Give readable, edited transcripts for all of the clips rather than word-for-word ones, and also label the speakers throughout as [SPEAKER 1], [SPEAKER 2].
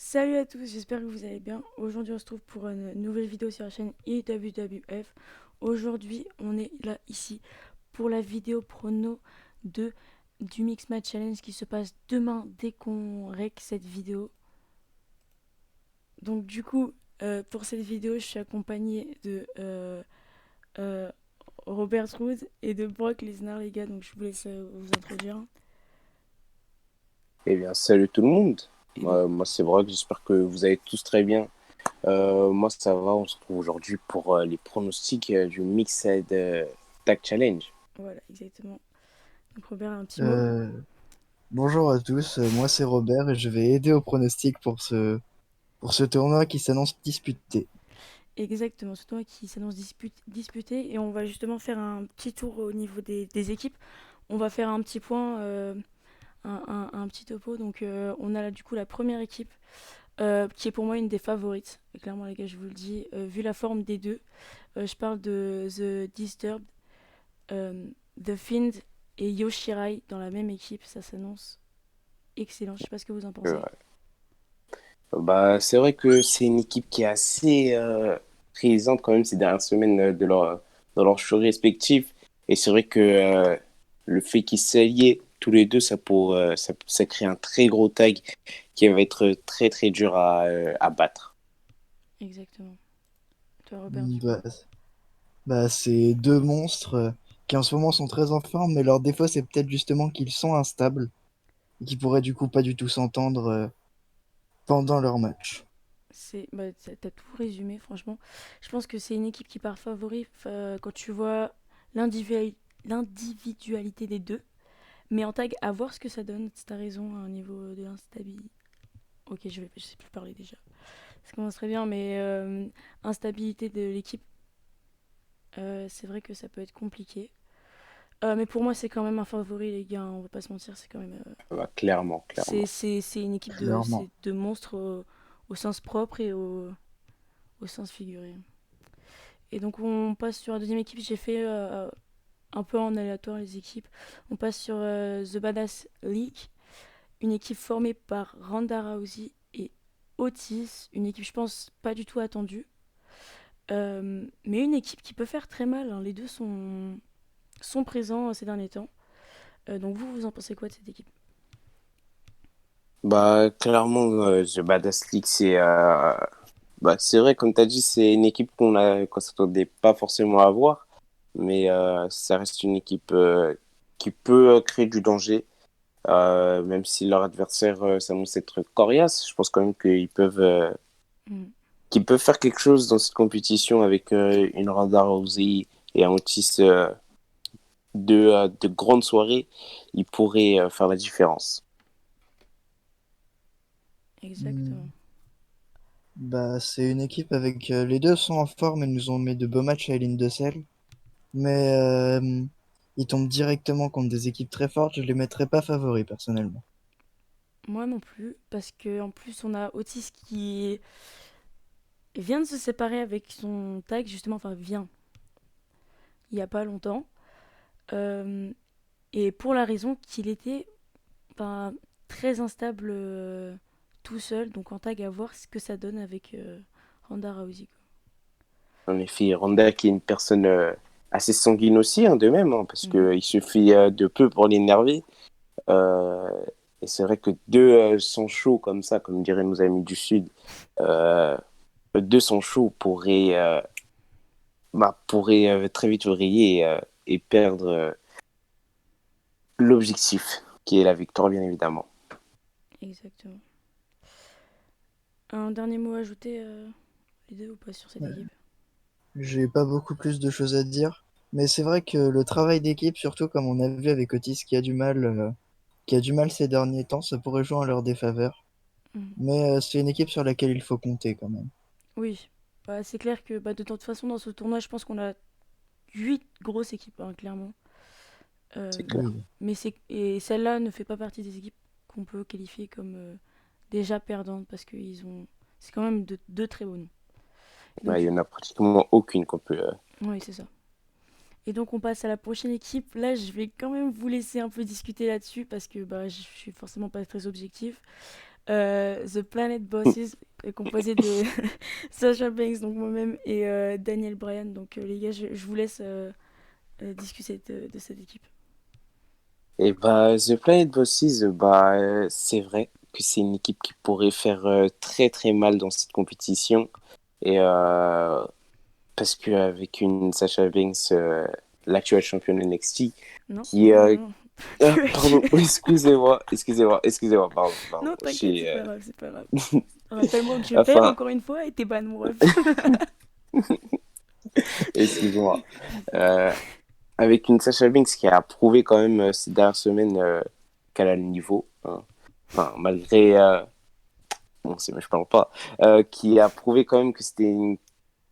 [SPEAKER 1] Salut à tous, j'espère que vous allez bien. Aujourd'hui, on se trouve pour une nouvelle vidéo sur la chaîne IWWF. Aujourd'hui, on est là, ici, pour la vidéo prono de, du Mix Match Challenge qui se passe demain dès qu'on rec cette vidéo. Donc, du coup, pour cette vidéo, je suis accompagné de euh, Robert Rood et de Brock Lesnar, les gars. Donc, je vous laisse vous introduire.
[SPEAKER 2] Eh bien, salut tout le monde.
[SPEAKER 1] Et donc,
[SPEAKER 2] Moi c'est Brock, j'espère que vous allez tous très bien. Moi, ça va, on se retrouve aujourd'hui pour les pronostics du Mixed Tag Challenge.
[SPEAKER 1] voilà, exactement. Donc, Robert, un petit mot.
[SPEAKER 3] Euh, Bonjour à tous, moi c'est Robert et je vais aider au pronostic pour ce tournoi qui s'annonce disputé.
[SPEAKER 1] Exactement, c'est toi qui s'annonce disputé et on va justement faire un petit tour au niveau des équipes. On va faire un petit point, un petit topo. Donc on a là, du coup la première équipe qui est pour moi une des favorites. Et clairement les gars, je vous le dis, vu la forme des deux, je parle de The Disturbed, euh, The Fiend et Yoshirai dans la même équipe. Ça s'annonce excellent. Je sais pas ce que vous en pensez.
[SPEAKER 2] Ouais. Bah, c'est vrai que c'est une équipe qui est assez présente quand même ces dernières semaines dans leur show respectif. Et c'est vrai que le fait qu'ils s'allient tous les deux, ça crée un très gros tag qui va être très très dur à battre.
[SPEAKER 1] Exactement. Toi Robert,
[SPEAKER 3] Mm,
[SPEAKER 1] du coup.
[SPEAKER 3] Bah, c'est deux monstres qui en ce moment sont très en forme, mais leur défaut c'est peut-être justement qu'ils sont instables et qui pourraient du coup pas du tout s'entendre pendant leur match.
[SPEAKER 1] Bah, t'as tout résumé, franchement. Je pense que c'est une équipe qui part favori quand tu vois l'individualité des deux. Mais en tag, à voir ce que ça donne. T'as raison, à un niveau de l'instabilité. Ok, je sais plus parler déjà. Ça commence très bien, mais instabilité de l'équipe, c'est vrai que ça peut être compliqué. Mais pour moi, c'est quand même un favori, les gars, hein, on va pas se mentir. C'est quand même.
[SPEAKER 2] Bah, clairement, clairement.
[SPEAKER 1] C'est une équipe
[SPEAKER 3] Clairement.
[SPEAKER 1] de monstres au sens propre et au sens figuré. Et donc on passe sur la deuxième équipe. J'ai fait un peu en aléatoire les équipes. On passe sur The Badass League, une équipe formée par Ronda Rousey et Otis, une équipe je pense pas du tout attendue. Mais une équipe qui peut faire très mal, hein. Les deux sont présents ces derniers temps. Donc vous en pensez quoi de cette équipe?
[SPEAKER 2] Bah, clairement, The Badass League, c'est vrai, comme tu as dit, c'est une équipe qu'on s'attendait pas forcément à voir, mais ça reste une équipe qui peut créer du danger, même si leur adversaire s'annonce être coriace. Je pense quand même
[SPEAKER 1] Mm.
[SPEAKER 2] qu'ils peuvent faire quelque chose dans cette compétition avec une Ronda Rousey et un Otis de grandes soirées. Ils pourraient faire la différence.
[SPEAKER 1] Exactement.
[SPEAKER 3] Mm, c'est une équipe avec les deux sont en forme et nous ont mis de beaux matchs à l'île de Sel. Mais ils tombent directement contre des équipes très fortes, je les mettrais pas favoris personnellement.
[SPEAKER 1] Moi non plus, parce que en plus on a Otis qui vient de se séparer avec son tag justement, enfin vient, il y a pas longtemps. Euh, Et pour la raison qu'il était ben, très instable tout seul, donc en tag à voir ce que ça donne avec Ronda Rousey, quoi.
[SPEAKER 2] En effet, Ronda qui est une personne assez sanguine aussi, hein, de même, hein, parce
[SPEAKER 1] Mhm.
[SPEAKER 2] qu'il suffit de peu pour l'énerver. Euh, et c'est vrai que deux sont chauds comme ça, comme diraient nos amis du Sud, euh, deux sont chauds pourraient très vite vriller et perdre l'objectif, qui est la victoire, bien évidemment.
[SPEAKER 1] Exactement. Un dernier mot à ajouter, les deux ou pas sur cette
[SPEAKER 3] Ouais.
[SPEAKER 1] équipe?
[SPEAKER 3] J'ai pas beaucoup plus de choses à dire, mais c'est vrai que le travail d'équipe, surtout comme on a vu avec Otis qui a du mal ces derniers temps, ça pourrait jouer en leur défaveur.
[SPEAKER 1] Mhm.
[SPEAKER 3] Mais c'est une équipe sur laquelle il faut compter quand même.
[SPEAKER 1] Oui, bah, c'est clair que bah, de toute façon dans ce tournoi, je pense qu'on a 8 grosses équipes, hein, clairement.
[SPEAKER 2] C'est
[SPEAKER 1] Euh,
[SPEAKER 2] clair.
[SPEAKER 3] Oui.
[SPEAKER 1] et celle-là ne fait pas partie des équipes qu'on peut qualifier comme déjà perdantes parce que c'est quand même deux très bons noms.
[SPEAKER 2] Bah, il
[SPEAKER 1] Donc,
[SPEAKER 2] y en a pratiquement aucune qu'on peut.
[SPEAKER 1] oui, c'est ça. Et donc on passe à la prochaine équipe. Là, je vais quand même vous laisser un peu discuter là-dessus parce que bah, je suis forcément pas très objectif. The Planet Bosses, composé de Sasha Banks, donc moi-même, et Daniel Bryan. Donc les gars, je vous laisse discuter de cette équipe.
[SPEAKER 2] Et bah, The Planet Bosses, c'est vrai que c'est une équipe qui pourrait faire très très mal dans cette compétition. Et parce qu'avec une Sasha Banks, l'actuelle championne NXT,
[SPEAKER 1] Non,
[SPEAKER 2] qui.
[SPEAKER 1] non, non, non. Plus
[SPEAKER 2] Pardon,
[SPEAKER 1] actuel.
[SPEAKER 2] excusez-moi, pardon.
[SPEAKER 1] Non, t'inquiète,
[SPEAKER 2] J'ai,
[SPEAKER 1] c'est pas grave, c'est pas grave. Rappelle-moi que je perds
[SPEAKER 2] enfin,
[SPEAKER 1] encore une fois et t'es ban, mon ref.
[SPEAKER 2] excusez-moi. Euh, Avec une Sasha Banks qui a prouvé quand même ces dernières semaines qu'elle a le niveau, hein. Enfin, malgré. Bon, je parle pas. Qui a prouvé quand même que c'était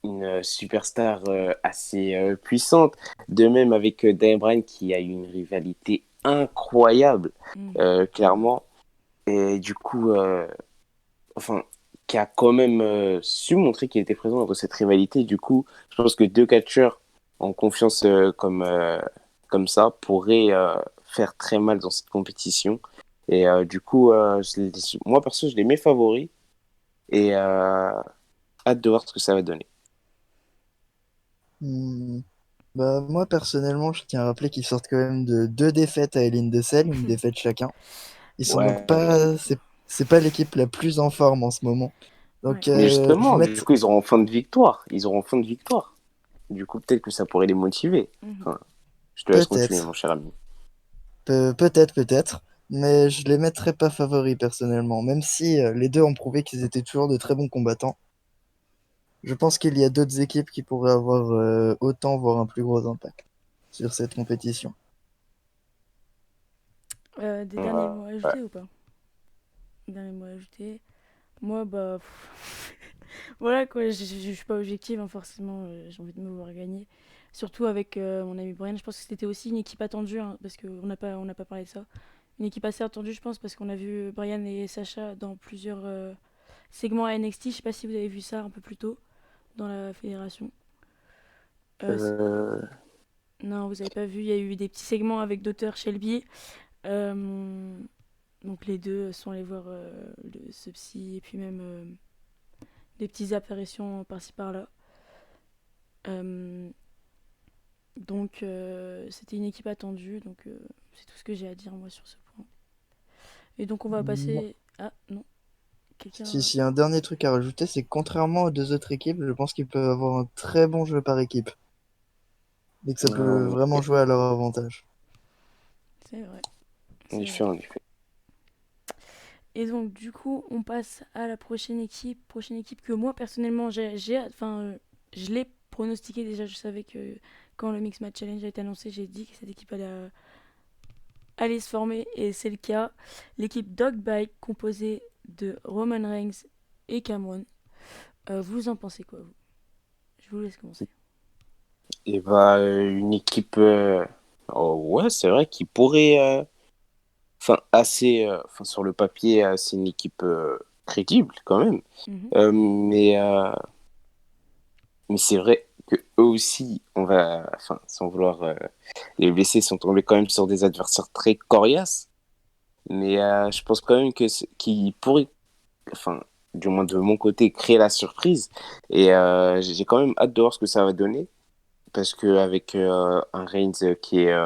[SPEAKER 2] une superstar assez puissante. De même avec Dan Bryan qui a eu une rivalité incroyable,
[SPEAKER 1] Mhm.
[SPEAKER 2] clairement. Et du coup, enfin, qui a quand même su montrer qu'il était présent dans cette rivalité. Du coup, je pense que deux catcheurs en confiance comme ça pourraient faire très mal dans cette compétition. Et du coup, moi perso, je les mets favoris et hâte de voir ce que ça va donner.
[SPEAKER 3] Hmm. Bah, moi, personnellement, je tiens à rappeler qu'ils sortent quand même de deux défaites à Hell in the Cell, une défaite chacun. Ils sont donc
[SPEAKER 2] Ouais, mais,
[SPEAKER 3] pas, c'est pas l'équipe la plus en forme en ce moment.
[SPEAKER 1] Ouais.
[SPEAKER 3] Donc,
[SPEAKER 2] mais
[SPEAKER 3] je
[SPEAKER 2] justement, du
[SPEAKER 3] mettrais,
[SPEAKER 2] coup, ils auront fin de victoire. Ils auront fin de victoire. Du coup, peut-être que ça pourrait les motiver.
[SPEAKER 1] Mhm.
[SPEAKER 2] Enfin, je te laisse continuer,
[SPEAKER 3] peut-être,
[SPEAKER 2] mon cher ami.
[SPEAKER 3] peut-être, mais je les mettrais pas favoris personnellement, même si les deux ont prouvé qu'ils étaient toujours de très bons combattants. Je pense qu'il y a d'autres équipes qui pourraient avoir autant, voire un plus gros impact sur cette compétition.
[SPEAKER 1] Des derniers
[SPEAKER 2] Ouais.
[SPEAKER 1] mots à ajouter ou pas? Derniers mots à ajouter. Moi, bah. Voilà quoi, je suis pas objective, hein, forcément, j'ai envie de me voir gagner. Surtout avec mon ami Brian, je pense que c'était aussi une équipe attendue, hein, parce qu'on n'a pas parlé de ça. Une équipe assez attendue, je pense, parce qu'on a vu Brian et Sacha dans plusieurs segments à NXT. Je sais pas si vous avez vu ça un peu plus tôt dans la fédération. Euh, c-
[SPEAKER 2] Euh,
[SPEAKER 1] non, vous avez pas vu, il y a eu des petits segments avec Dr. Shelby. Euh, donc les deux sont allés voir ce psy et puis même des petites apparitions par-ci par-là. Euh, Donc c'était une équipe attendue, donc c'est tout ce que j'ai à dire moi sur ce point. Et donc on va
[SPEAKER 3] Moi-
[SPEAKER 1] passer... Ah non,
[SPEAKER 3] Si,
[SPEAKER 1] quelqu'un...
[SPEAKER 3] si, un dernier truc à rajouter, c'est que contrairement aux deux autres équipes, je pense qu'ils peuvent avoir un très bon jeu par équipe et que ça peut
[SPEAKER 2] en
[SPEAKER 3] vraiment
[SPEAKER 2] effet,
[SPEAKER 3] jouer à leur avantage.
[SPEAKER 1] C'est vrai,
[SPEAKER 2] en
[SPEAKER 1] c'est
[SPEAKER 2] effet,
[SPEAKER 1] vrai.
[SPEAKER 2] en effet.
[SPEAKER 1] Et donc du coup on passe à la prochaine équipe que moi personnellement enfin je l'ai pronostiqué déjà, je savais que quand le Mix Match Challenge a été annoncé, j'ai dit que cette équipe allait se former et c'est le cas. L'équipe Dog Bite composée de Roman Reigns et Cameron. Vous en pensez quoi vous? Je vous laisse commencer.
[SPEAKER 2] Et une équipe, oh, ouais, c'est vrai qu'il pourrait, enfin, enfin, sur le papier, c'est une équipe crédible quand même.
[SPEAKER 1] Mhm.
[SPEAKER 2] Euh, mais euh, mais c'est vrai que eux aussi, enfin, sans vouloir les blesser, sont tombés quand même sur des adversaires très coriaces. Mais je pense quand même qu'ils pourraient, enfin, du moins de mon côté, créer la surprise. Et j'ai quand même hâte de voir ce que ça va donner. Parce qu'avec un Reigns qui est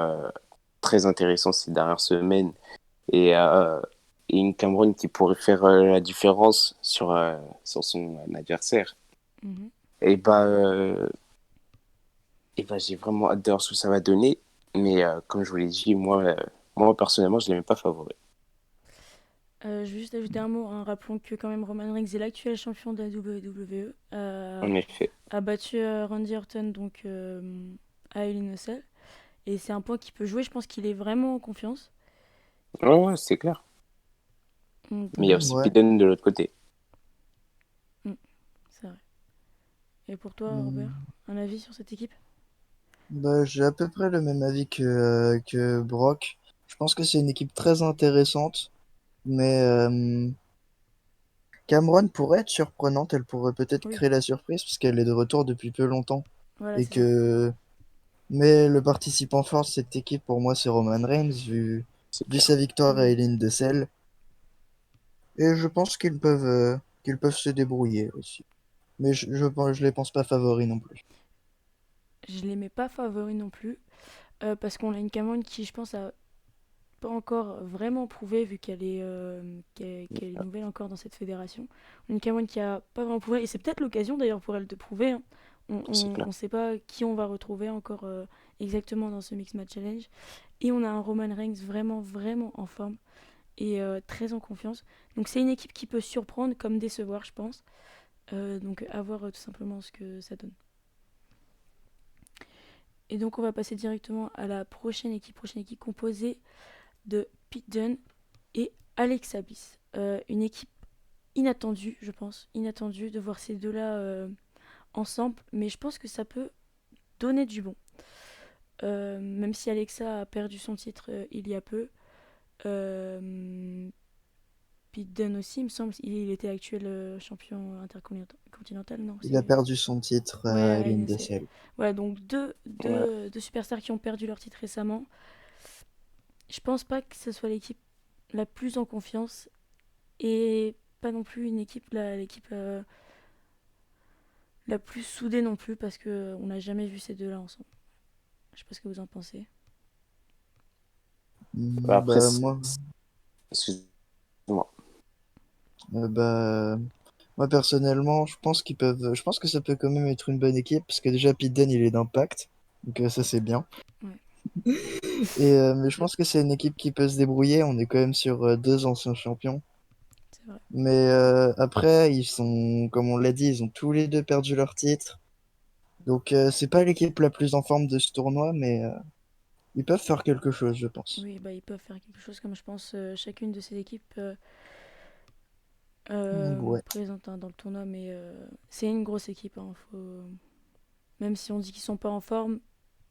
[SPEAKER 2] très intéressant ces dernières semaines et, euh, et une Cameron qui pourrait faire la différence sur son adversaire,
[SPEAKER 1] Mhm.
[SPEAKER 2] et j'ai vraiment hâte de voir ce que ça va donner. Mais comme je vous l'ai dit, moi personnellement, je ne les mets pas favoris.
[SPEAKER 1] Je vais juste ajouter un mot, hein. Rappelons que quand même Roman Reigns est l'actuel champion de la WWE,
[SPEAKER 2] En effet.
[SPEAKER 1] a battu Randy Orton donc à Hell in a Cell. Et c'est un point qui peut jouer, je pense qu'il est vraiment en confiance.
[SPEAKER 2] Ouais, ouais, c'est clair.
[SPEAKER 1] Donc,
[SPEAKER 2] Mais il y a aussi
[SPEAKER 3] Ouais.
[SPEAKER 2] Piden de l'autre côté.
[SPEAKER 1] mm, c'est vrai. Et pour toi, Robert,
[SPEAKER 3] Hmm.
[SPEAKER 1] un avis sur cette équipe?
[SPEAKER 3] Bah, j'ai à peu près le même avis que Brock. Je pense que c'est une équipe très intéressante, mais Cameron pourrait être surprenante. Elle pourrait peut-être
[SPEAKER 1] Oui,
[SPEAKER 3] créer la surprise parce qu'elle est de retour depuis peu longtemps
[SPEAKER 1] voilà,
[SPEAKER 3] et
[SPEAKER 1] c'est ça.
[SPEAKER 3] que. Mais le participant fort de cette équipe pour moi c'est Roman Reigns vu,
[SPEAKER 2] C'est
[SPEAKER 3] vu
[SPEAKER 2] clair.
[SPEAKER 3] sa victoire à
[SPEAKER 1] Mhm.
[SPEAKER 3] Hell in the Cell. Et je pense qu'ils peuvent se débrouiller aussi. Mais je les pense pas favoris non plus.
[SPEAKER 1] Je les mets pas favoris non plus, parce qu'on a une Cameroun qui, je pense, a pas encore vraiment prouvé, vu qu'elle est nouvelle encore dans cette fédération. Une Cameroun qui a pas vraiment prouvé, et c'est peut-être l'occasion d'ailleurs pour elle de prouver, hein.
[SPEAKER 2] C'est clair.
[SPEAKER 1] On sait pas qui on va retrouver encore exactement dans ce Mix Match Challenge. Et on a un Roman Reigns vraiment, vraiment en forme et très en confiance. Donc c'est une équipe qui peut surprendre comme décevoir, je pense. Donc à voir tout simplement ce que ça donne. Et donc on va passer directement à la prochaine équipe composée de Pete Dunne et Alexa Bliss. Une équipe inattendue, je pense, inattendue de voir ces deux-là ensemble, mais je pense que ça peut donner du bon. Même si Alexa a perdu son titre il y a peu, Pete Dunne aussi, il me semble, il était actuel champion intercontinental, non
[SPEAKER 3] Il a
[SPEAKER 1] c'est...
[SPEAKER 3] perdu son titre
[SPEAKER 1] Ouais,
[SPEAKER 3] à
[SPEAKER 1] à
[SPEAKER 3] Hell in the
[SPEAKER 1] NSL.
[SPEAKER 3] Cell.
[SPEAKER 1] Voilà, donc
[SPEAKER 2] Ouais.
[SPEAKER 1] deux superstars qui ont perdu leur titre récemment. Je pense pas que ce soit l'équipe la plus en confiance et pas non plus une équipe, l'équipe la plus soudée non plus parce que on n'a jamais vu ces deux-là ensemble. Je sais pas ce que vous en pensez.
[SPEAKER 2] Après,
[SPEAKER 3] Bah moi,
[SPEAKER 2] excuse-moi.
[SPEAKER 3] euh, bah moi personnellement, je pense que ça peut quand même être une bonne équipe parce que déjà Pete Dunne il est d'Impact, donc ça c'est bien.
[SPEAKER 1] Ouais,
[SPEAKER 3] Mais je pense que c'est une équipe qui peut se débrouiller. On est quand même sur deux anciens champions.
[SPEAKER 1] c'est vrai.
[SPEAKER 3] Mais après, ils sont, comme on l'a dit, ils ont tous les deux perdu leur titre. Donc c'est pas l'équipe la plus en forme de ce tournoi, mais ils peuvent faire quelque chose, je pense.
[SPEAKER 1] Oui, bah ils peuvent faire quelque chose comme je pense chacune de ces équipes
[SPEAKER 3] Ouais.
[SPEAKER 1] présentes hein, dans le tournoi, mais c'est une grosse équipe. Hein, même si on dit qu'ils sont pas en forme,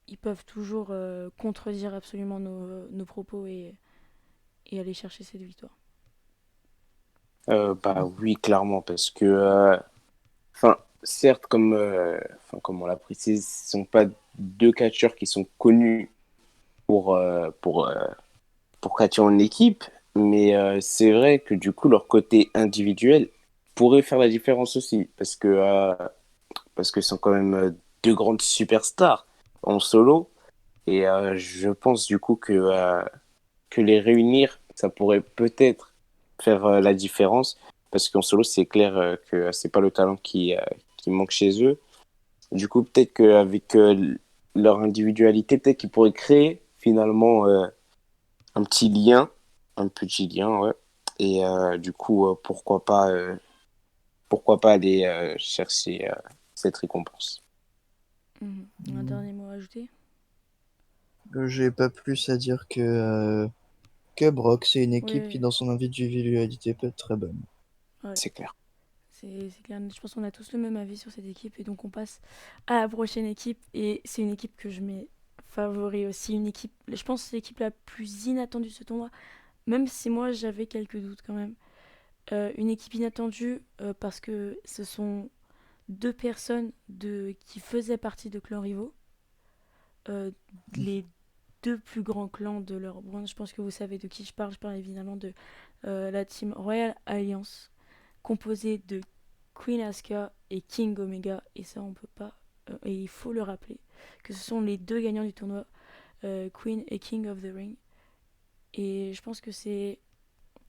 [SPEAKER 1] ils peuvent toujours contredire absolument nos propos et aller chercher cette victoire.
[SPEAKER 2] Bah oui, clairement, parce que, enfin, certes, comme on l'a précisé, ce sont pas deux catcheurs qui sont connus pour, euh, pour, euh, pour catcher en équipe, mais c'est vrai que du coup, leur côté individuel pourrait faire la différence aussi, parce que ce sont quand même deux grandes superstars en solo, et je pense du coup que les réunir, ça pourrait peut-être faire la différence, parce qu'en solo, c'est clair que c'est pas le talent qui manque chez eux. Du coup, peut-être qu'avec leur individualité, peut-être qu'ils pourraient créer finalement un petit lien, un petit lien, ouais. Et du coup, pourquoi pas aller chercher cette récompense.
[SPEAKER 1] Mhm. Un
[SPEAKER 3] Mm.
[SPEAKER 1] dernier mot à ajouter.
[SPEAKER 3] J'ai pas plus à dire que Brock. C'est une équipe qui,
[SPEAKER 1] Oui,
[SPEAKER 3] dans son individualité, peut être très bonne.
[SPEAKER 1] ouais,
[SPEAKER 2] C'est clair.
[SPEAKER 1] c'est clair. Je pense qu'on a tous le même avis sur cette équipe et donc on passe à la prochaine équipe et c'est une équipe que je mets favori aussi. Une équipe, je pense que c'est l'équipe la plus inattendue de ce tournoi, même si moi j'avais quelques doutes quand même. Une équipe inattendue parce que ce sont deux personnes qui faisaient partie de clans rivaux, euh, les deux plus grands clans de leur brand. Je pense que vous savez de qui je parle. Je parle évidemment de la team Royal Alliance, composée de Queen Asuka et King Omega. Et ça, on peut pas. Et il faut le rappeler que ce sont les deux gagnants du tournoi, Queen et King of the Ring. Et je pense que c'est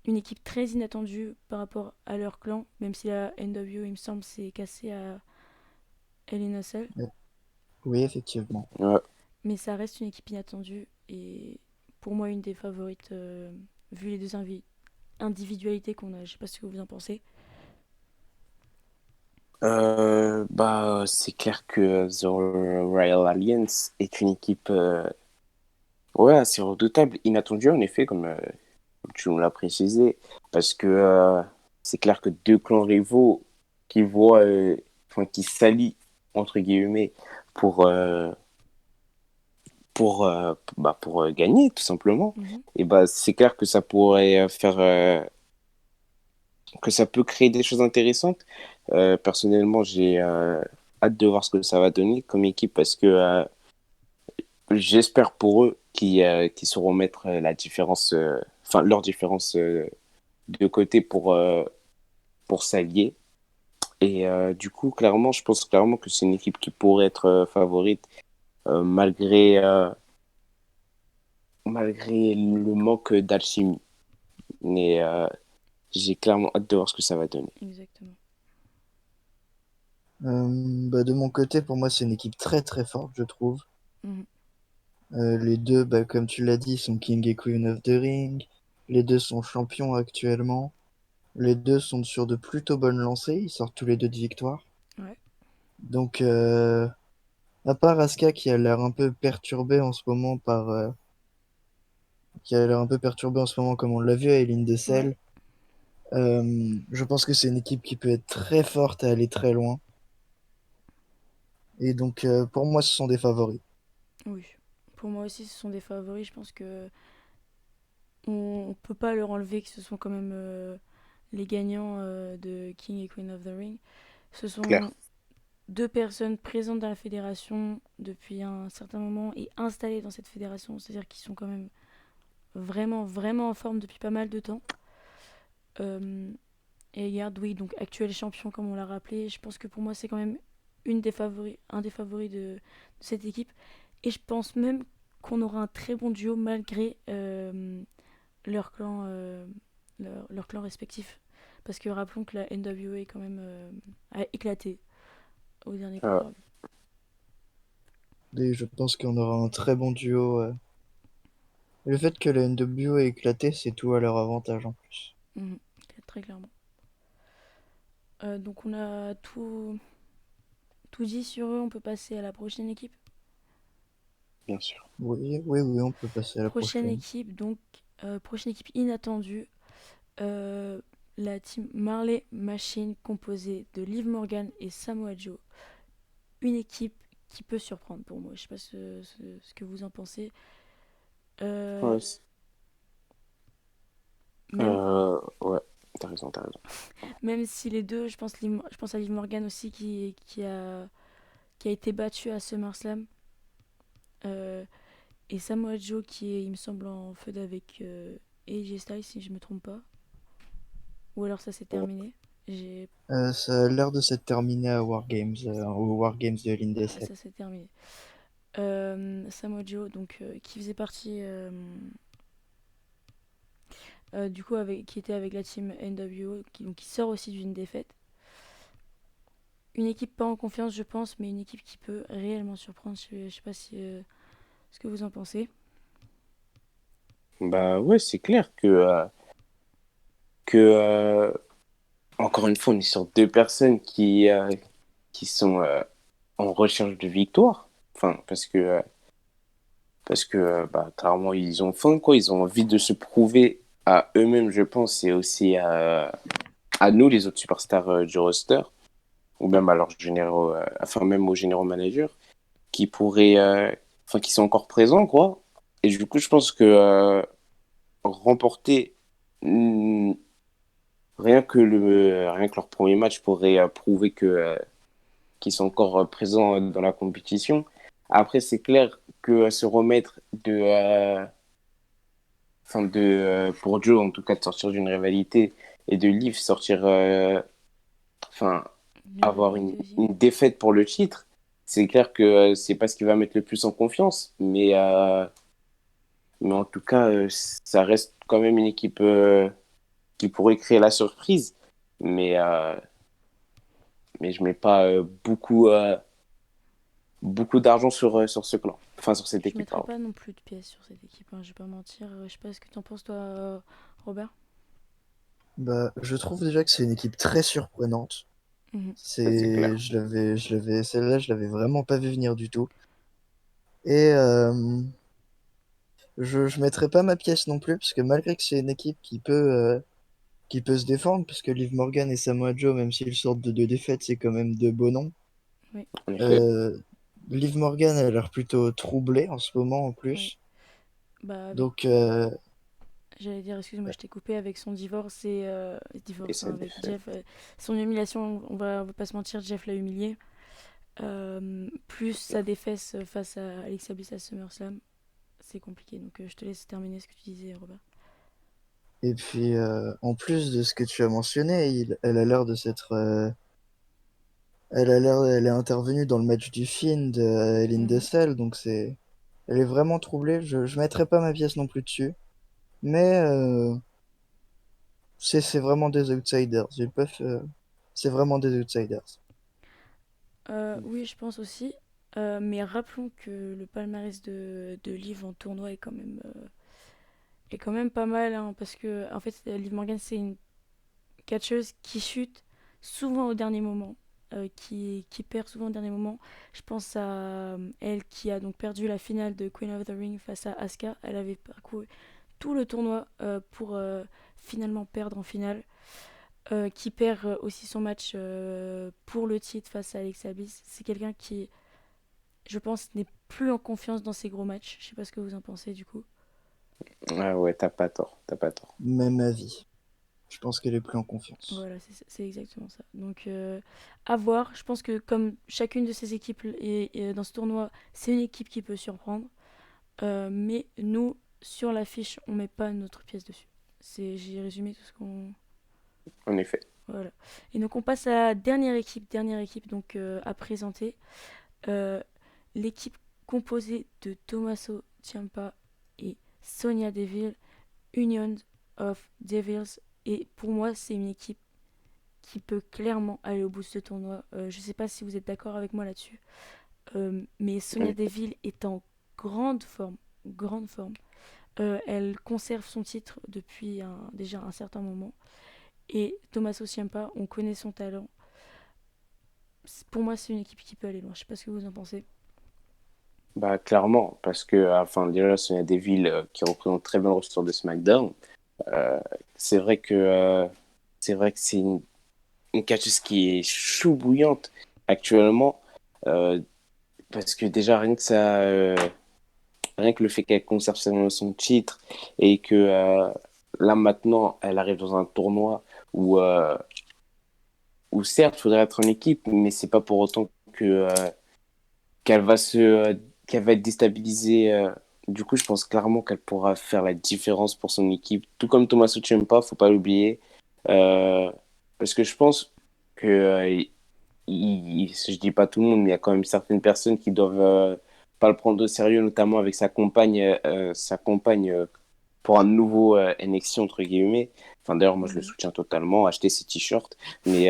[SPEAKER 1] une équipe très inattendue par rapport à leur clan, même si la NW, il me semble, s'est cassée à Hell in a Cell.
[SPEAKER 3] Ouais. Oui, effectivement.
[SPEAKER 2] Ouais.
[SPEAKER 1] Mais ça reste une équipe inattendue et pour moi une des favorites vu les deux individualités qu'on a. Je sais pas ce que vous en pensez.
[SPEAKER 2] Bah, c'est clair que The Royal Alliance est une équipe ouais, assez redoutable, inattendue en effet, comme tu nous l'as précisé, parce que c'est clair que deux clans rivaux qui voient, enfin, qui s'allient entre guillemets pour pour gagner tout simplement.
[SPEAKER 1] Mhm.
[SPEAKER 2] Et bah c'est clair que ça pourrait faire que ça peut créer des choses intéressantes. Personnellement, j'ai hâte de voir ce que ça va donner comme équipe parce que j'espère pour eux qu'ils sauront mettre la différence, enfin leur différence de côté pour s'allier. Et du coup, clairement, je pense clairement que c'est une équipe qui pourrait être favorite malgré le manque d'alchimie. Mais j'ai clairement hâte de voir ce que ça va donner.
[SPEAKER 1] Exactement.
[SPEAKER 3] Bah, de mon côté, pour moi, c'est une équipe très très forte, je trouve.
[SPEAKER 1] Mhm.
[SPEAKER 3] Les deux, bah, comme tu l'as dit, sont King et Queen of the Ring. Les deux sont champions actuellement. Les deux sont sur de plutôt bonnes lancées. Ils sortent tous les deux de victoires.
[SPEAKER 1] Ouais.
[SPEAKER 3] Donc, à part Asuka qui a l'air un peu perturbée en ce moment qui a l'air un peu perturbée en ce moment, comme on l'a vu à Hell in the
[SPEAKER 1] Ouais.
[SPEAKER 3] Cell, je pense que c'est une équipe qui peut être très forte et aller très loin. Et donc, pour moi, ce sont des favoris.
[SPEAKER 1] Oui. Pour moi aussi, ce sont des favoris. Je pense que on peut pas leur enlever que ce sont quand même les gagnants de King et Queen of the Ring. Ce
[SPEAKER 2] Claire.
[SPEAKER 1] sont deux personnes présentes dans la fédération depuis un certain moment et installées dans cette fédération. C'est-à-dire qu'ils sont quand même vraiment, vraiment en forme depuis pas mal de temps. Euh, et Yard, oui, donc actuel champion, comme on l'a rappelé. Je pense que pour moi, c'est quand même un des favoris de cette équipe. Et je pense même qu'on aura un très bon duo malgré leur clan, leur clan respectif. Parce que rappelons que la NWA quand même a éclaté au dernier
[SPEAKER 2] Euh,
[SPEAKER 1] pay-per-view.
[SPEAKER 3] Et je pense qu'on aura un très bon duo. Le fait que la NWO ait éclaté, c'est tout à leur avantage en plus.
[SPEAKER 1] Mhm, très clairement. Donc on a tout dit sur eux, on peut passer à la prochaine équipe.
[SPEAKER 2] bien sûr.
[SPEAKER 3] Oui, oui, oui, on peut passer à la
[SPEAKER 1] Prochaine
[SPEAKER 3] prochaine.
[SPEAKER 1] équipe, donc prochaine équipe inattendue, euh, la team Marley Machine composée de Liv Morgan et Samoa Joe. Une équipe qui peut surprendre pour moi. Je sais pas ce que vous en pensez. Euh,
[SPEAKER 2] Ouais,
[SPEAKER 1] même,
[SPEAKER 2] ouais, t'as raison, t'as raison.
[SPEAKER 1] même si les deux, je pense à Liv Morgan aussi qui a été battue à SummerSlam. Euh, et Samoa Joe qui est, il me semble, en feud avec AJ Styles si je me trompe pas. Ou alors ça s'est terminé. J'ai
[SPEAKER 3] Ça a l'air de s'être terminé à Wargames, au Wargames de
[SPEAKER 1] Ah,
[SPEAKER 3] l'Indeset.
[SPEAKER 1] ça s'est terminé. Samoa Joe, donc, qui faisait partie, du coup, qui était avec la team NWO, qui sort aussi d'une défaite. Une équipe pas en confiance, je pense, mais une équipe qui peut réellement surprendre. Je sais pas ce que vous en pensez.
[SPEAKER 2] Bah ouais, c'est clair que encore une fois, on est sur deux personnes qui sont en recherche de victoire. Enfin, parce que bah, clairement, ils ont faim, quoi. Ils ont envie de se prouver à eux-mêmes, je pense, et aussi à nous, les autres superstars du roster, ou même à leurs généraux, enfin, même aux généraux managers, qui pourraient, enfin, qui sont encore présents, quoi. Et du coup, je pense que remporter hmm, rien que leur premier match pourrait prouver qu'ils sont encore présents dans la compétition. Après, c'est clair que se remettre pour Joe, en tout cas, de sortir d'une rivalité et de Liv sortir, enfin,
[SPEAKER 1] Une
[SPEAKER 2] avoir
[SPEAKER 1] rivalité aussi.
[SPEAKER 2] une défaite pour le titre, c'est clair que c'est pas ce qui va mettre le plus en confiance. Mais en tout cas, ça reste quand même une équipe qui pourrait créer la surprise. Mais, euh, mais je mets pas beaucoup d'argent sur ce clan. Enfin, sur cette
[SPEAKER 1] Je
[SPEAKER 2] équipe,
[SPEAKER 1] mettrais
[SPEAKER 2] pardon.
[SPEAKER 1] pas non plus de pièces sur cette équipe, hein, je vais pas mentir. Je sais pas ce que t'en penses, toi, Robert.
[SPEAKER 3] Bah, je trouve déjà que c'est une équipe très surprenante.
[SPEAKER 1] Mhm.
[SPEAKER 2] Ça, c'est clair.
[SPEAKER 3] Celle-là, je l'avais vraiment pas vu venir du tout. Et je mettrai pas ma pièce non plus, parce que malgré que c'est une équipe qui peut se défendre, parce que Liv Morgan et Samoa Joe, même s'ils sortent de deux défaites, c'est quand même deux beaux noms.
[SPEAKER 1] Oui,
[SPEAKER 2] En effet.
[SPEAKER 3] Euh, Liv Morgan a l'air plutôt troublée en ce moment en
[SPEAKER 1] oui.
[SPEAKER 3] plus.
[SPEAKER 1] Bah, avec
[SPEAKER 3] Donc,
[SPEAKER 1] J'allais dire, excuse-moi, je t'ai coupé avec son divorce et
[SPEAKER 2] Et
[SPEAKER 1] divorce
[SPEAKER 2] ça
[SPEAKER 1] hein, avec
[SPEAKER 2] défait.
[SPEAKER 1] Jeff. Son humiliation, on va pas se mentir, Jeff l'a humilié. Plus sa défaite face à Alexa Bliss à SummerSlam, c'est compliqué. Donc je te laisse terminer ce que tu disais, Robert.
[SPEAKER 3] Et puis, en plus de ce que tu as mentionné, elle a l'air de s'être, elle est intervenue dans le match du Finn de Hélène
[SPEAKER 1] Mhm.
[SPEAKER 3] Dessel, donc elle est vraiment troublée. Je mettrai pas ma pièce non plus dessus, mais c'est vraiment des outsiders. C'est vraiment des outsiders.
[SPEAKER 1] Oui, je pense aussi. Mais rappelons que le palmarès de Liv en tournoi est quand même pas mal, hein, parce que en fait, Liv Morgan, c'est une catcheuse qui chute souvent au dernier moment, qui perd souvent au dernier moment. Je pense à elle qui a donc perdu la finale de Queen of the Ring face à Asuka. Elle avait parcouru tout le tournoi pour finalement perdre en finale. Qui perd aussi son match pour le titre face à Alexa Bliss. C'est quelqu'un qui, je pense, n'est plus en confiance dans ses gros matchs. Je sais pas ce que vous en pensez du coup.
[SPEAKER 2] Ah ouais, t'as pas tort, t'as pas tort.
[SPEAKER 3] Même avis. Je pense qu'elle est plus en confiance.
[SPEAKER 1] Voilà, c'est exactement ça. Donc, à voir. Je pense que comme chacune de ces équipes est dans ce tournoi, c'est une équipe qui peut surprendre. Mais nous, sur l'affiche, on met pas notre pièce dessus. J'ai résumé tout ce qu'on.
[SPEAKER 2] En effet.
[SPEAKER 1] Voilà. Et donc, on passe à la dernière équipe donc, à présenter. Euh, L'équipe composée de Tommaso Ciampa et Sonia Deville, Union of Devils. Et pour moi, c'est une équipe qui peut clairement aller au bout de ce tournoi. Je ne sais pas si vous êtes d'accord avec moi là-dessus. Mais
[SPEAKER 2] En
[SPEAKER 1] Sonia
[SPEAKER 2] effet.
[SPEAKER 1] Deville est en grande forme. Grande forme. Elle conserve son titre depuis déjà un certain moment. Et Tommaso Ciampa, on connaît son talent. Pour moi, c'est une équipe qui peut aller loin. Je ne sais pas ce que vous en pensez.
[SPEAKER 2] Bah, clairement, parce que, enfin, déjà, Sonya Deville, qui représente très bien le roster de SmackDown, euh, c'est vrai que, euh, c'est une catcheuse qui est chou bouillante actuellement, euh, parce que déjà, rien que le fait qu'elle conserve son titre et que, là, maintenant, elle arrive dans un tournoi où, euh, où certes, il faudrait être en équipe, mais c'est pas pour autant qu'elle va qu'elle va être déstabilisée. Du coup, je pense clairement qu'elle pourra faire la différence pour son équipe, tout comme Tommaso Ciampa, faut pas l'oublier. Euh, Parce que je pense que, je dis pas tout le monde, mais il y a quand même certaines personnes qui doivent pas le prendre au sérieux, notamment avec sa compagne pour un nouveau NXT entre guillemets. Enfin, d'ailleurs, moi je le
[SPEAKER 1] Mhm.
[SPEAKER 2] soutiens totalement, acheter ses t-shirts, mais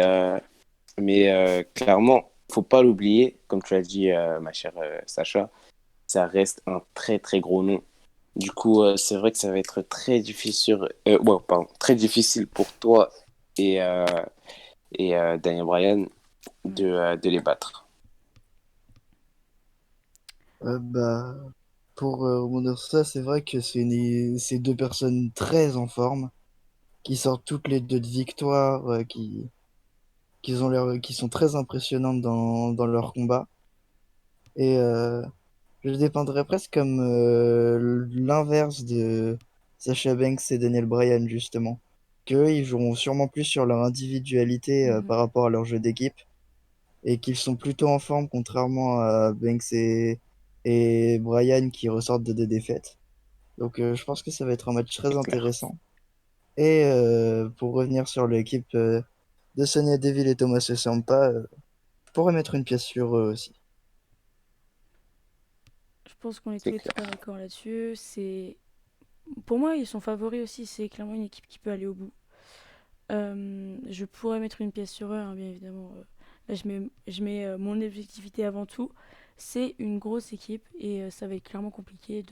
[SPEAKER 2] clairement, faut pas l'oublier, comme tu l'as dit, ma chère Sacha, ça reste un très très gros nom. Du coup, c'est vrai que ça va être très difficile, ouais, pardon, très difficile pour toi et, euh, Daniel Bryan
[SPEAKER 1] Ouais.
[SPEAKER 2] de les battre.
[SPEAKER 3] Bah, pour rebondir sur ça, c'est vrai que c'est deux personnes très en forme, qui sortent toutes les deux de victoires, qui sont très impressionnantes dans leur combat. Et je les dépeindrais presque comme l'inverse de Sasha Banks et Daniel Bryan, justement. Qu'eux, ils joueront sûrement plus sur leur individualité
[SPEAKER 1] Mhm.
[SPEAKER 3] par rapport à leur jeu d'équipe, et qu'ils sont plutôt en forme, contrairement à Banks et Bryan qui ressortent de des défaites. Donc je pense que ça va être un match très
[SPEAKER 2] C'est clair.
[SPEAKER 3] intéressant. Et pour revenir sur l'équipe de Sonya Deville et Thomas Ciampa, je pourrais mettre une pièce sur eux aussi.
[SPEAKER 1] Je pense qu'on est tous
[SPEAKER 2] C'est
[SPEAKER 1] les
[SPEAKER 2] clair.
[SPEAKER 1] trois d'accord là-dessus. Pour moi, ils sont favoris aussi. C'est clairement une équipe qui peut aller au bout. Je pourrais mettre une pièce sur eux, hein, bien évidemment. Là, je mets mon objectivité avant tout. C'est une grosse équipe et ça va être clairement compliqué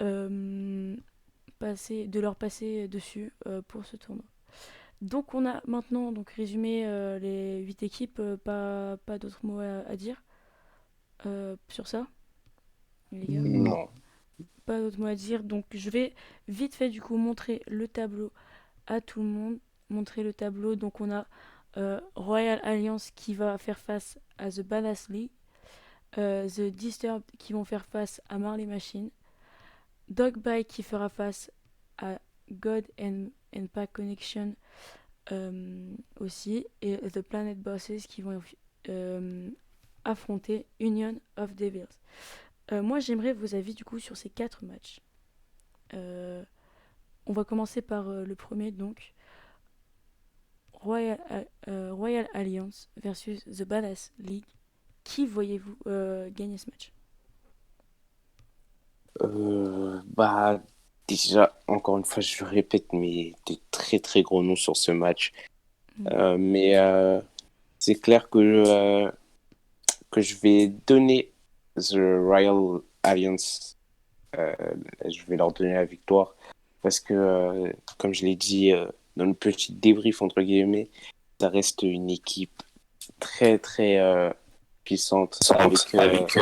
[SPEAKER 1] euh, de leur passer dessus pour ce tournoi. Donc, on a maintenant donc résumé les 8 équipes. Pas d'autres mots à dire sur ça, les gars.
[SPEAKER 3] Non.
[SPEAKER 2] Non.
[SPEAKER 1] Pas d'autres mots à dire. Donc, je vais vite fait du coup montrer le tableau à tout le monde. Montrer le tableau. Donc, on a Royal Alliance qui va faire face à The Badass League. The Disturbed qui vont faire face à Marley Machine. Dogbike qui fera face à God and Pack Connection aussi. Et The Planet Bosses qui vont affronter Union of Devils. Moi, j'aimerais vos avis du coup sur ces 4 matchs. Euh, On va commencer par le premier, donc Royal Alliance versus The Badass League. Qui voyez-vous gagner ce match?
[SPEAKER 2] Bah, déjà, encore une fois, je répète, mais des très très gros noms sur ce match.
[SPEAKER 1] Mm.
[SPEAKER 2] Mais c'est clair que je vais donner The Royal Alliance. euh, je vais leur donner la victoire parce que, comme je l'ai dit dans le petit débrief, entre guillemets, ça reste une équipe très très puissante avec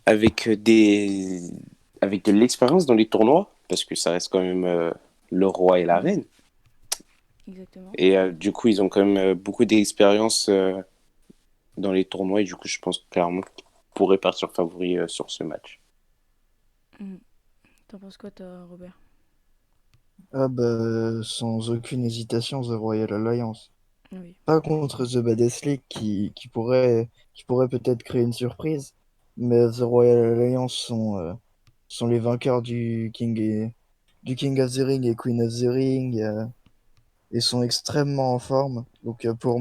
[SPEAKER 2] avec des avec de l'expérience dans les tournois parce que ça reste quand même le roi et la
[SPEAKER 1] Mhm.
[SPEAKER 2] reine
[SPEAKER 1] Exactement.
[SPEAKER 2] et du coup ils ont quand même beaucoup d'expérience dans les tournois et du coup je pense clairement qu'ils pourraient partir favoris sur ce match.
[SPEAKER 1] Mm. T'en penses quoi, toi, Robert?
[SPEAKER 3] Ah bah, sans aucune hésitation, The Royal Alliance.
[SPEAKER 1] Oui.
[SPEAKER 3] Pas contre The Badass League qui pourrait peut-être créer une surprise, mais The Royal Alliance sont les vainqueurs du King of the Ring et Queen of the Ring et sont extrêmement en forme. Donc pour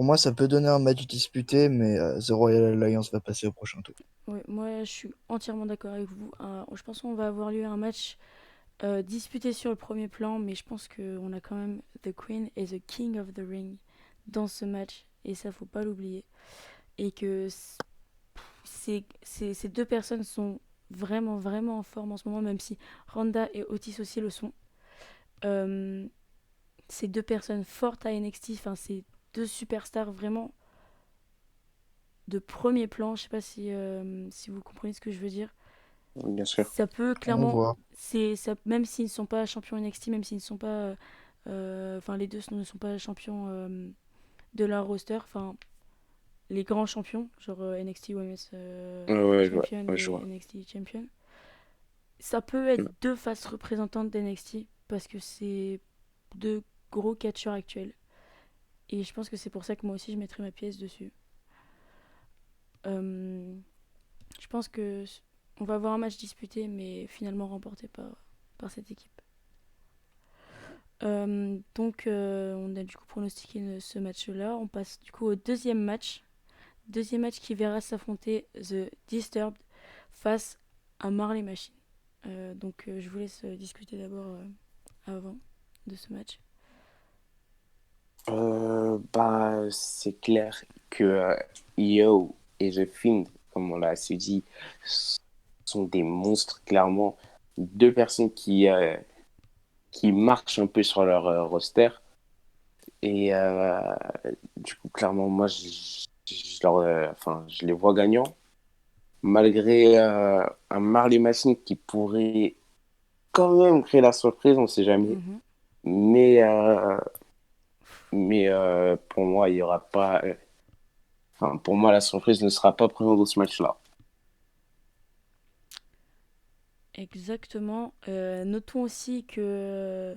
[SPEAKER 3] moi, ça peut donner un match disputé, mais The Royal Alliance va passer au prochain tour.
[SPEAKER 1] Ouais, moi, je suis entièrement d'accord avec vous. Je pense qu'on va avoir lieu un match disputé sur le premier plan, mais je pense qu'on a quand même The Queen et The King of the Ring dans ce match, et ça, faut pas l'oublier. Et que ces deux personnes sont vraiment, vraiment en forme en ce moment, même si Ronda et Otis aussi le sont. Euh, ces deux personnes fortes à NXT, enfin, c'est deux superstars vraiment de premier plan. Je sais pas si vous comprenez ce que je veux dire.
[SPEAKER 2] Bien sûr.
[SPEAKER 1] Ça peut
[SPEAKER 3] On
[SPEAKER 1] clairement,
[SPEAKER 3] voit.
[SPEAKER 1] même s'ils ne sont pas champions NXT, même s'ils ne sont pas, enfin les deux ne sont pas champions de leur roster, enfin les grands champions, genre NXT Women's
[SPEAKER 2] Ouais,
[SPEAKER 1] Champion
[SPEAKER 2] je
[SPEAKER 1] et
[SPEAKER 2] vois.
[SPEAKER 1] NXT Champion. Ça peut être deux faces représentantes d'NXT parce que c'est deux gros catcheurs actuels. Et je pense que c'est pour ça que moi aussi je mettrai ma pièce dessus. Euh, je pense que on va avoir un match disputé, mais finalement remporté par cette équipe. On a du coup pronostiqué ce match-là. On passe du coup au deuxième match. Deuxième match qui verra s'affronter The Disturbed face à Marley Machine. Je vous laisse discuter d'abord avant de ce match.
[SPEAKER 2] Bah, c'est clair que Yo et The Fiend, comme on l'a assez dit, sont des monstres, clairement. Deux personnes qui marchent un peu sur leur roster. Et du coup, clairement, moi, je les vois gagnants. Malgré un Marley Machine qui pourrait quand même créer la surprise, on ne sait jamais.
[SPEAKER 1] Mhm.
[SPEAKER 2] Mais, euh, mais pour moi, il y aura pas. Enfin, pour moi, la surprise ne sera pas présente dans ce match-là.
[SPEAKER 1] Exactement. Notons aussi que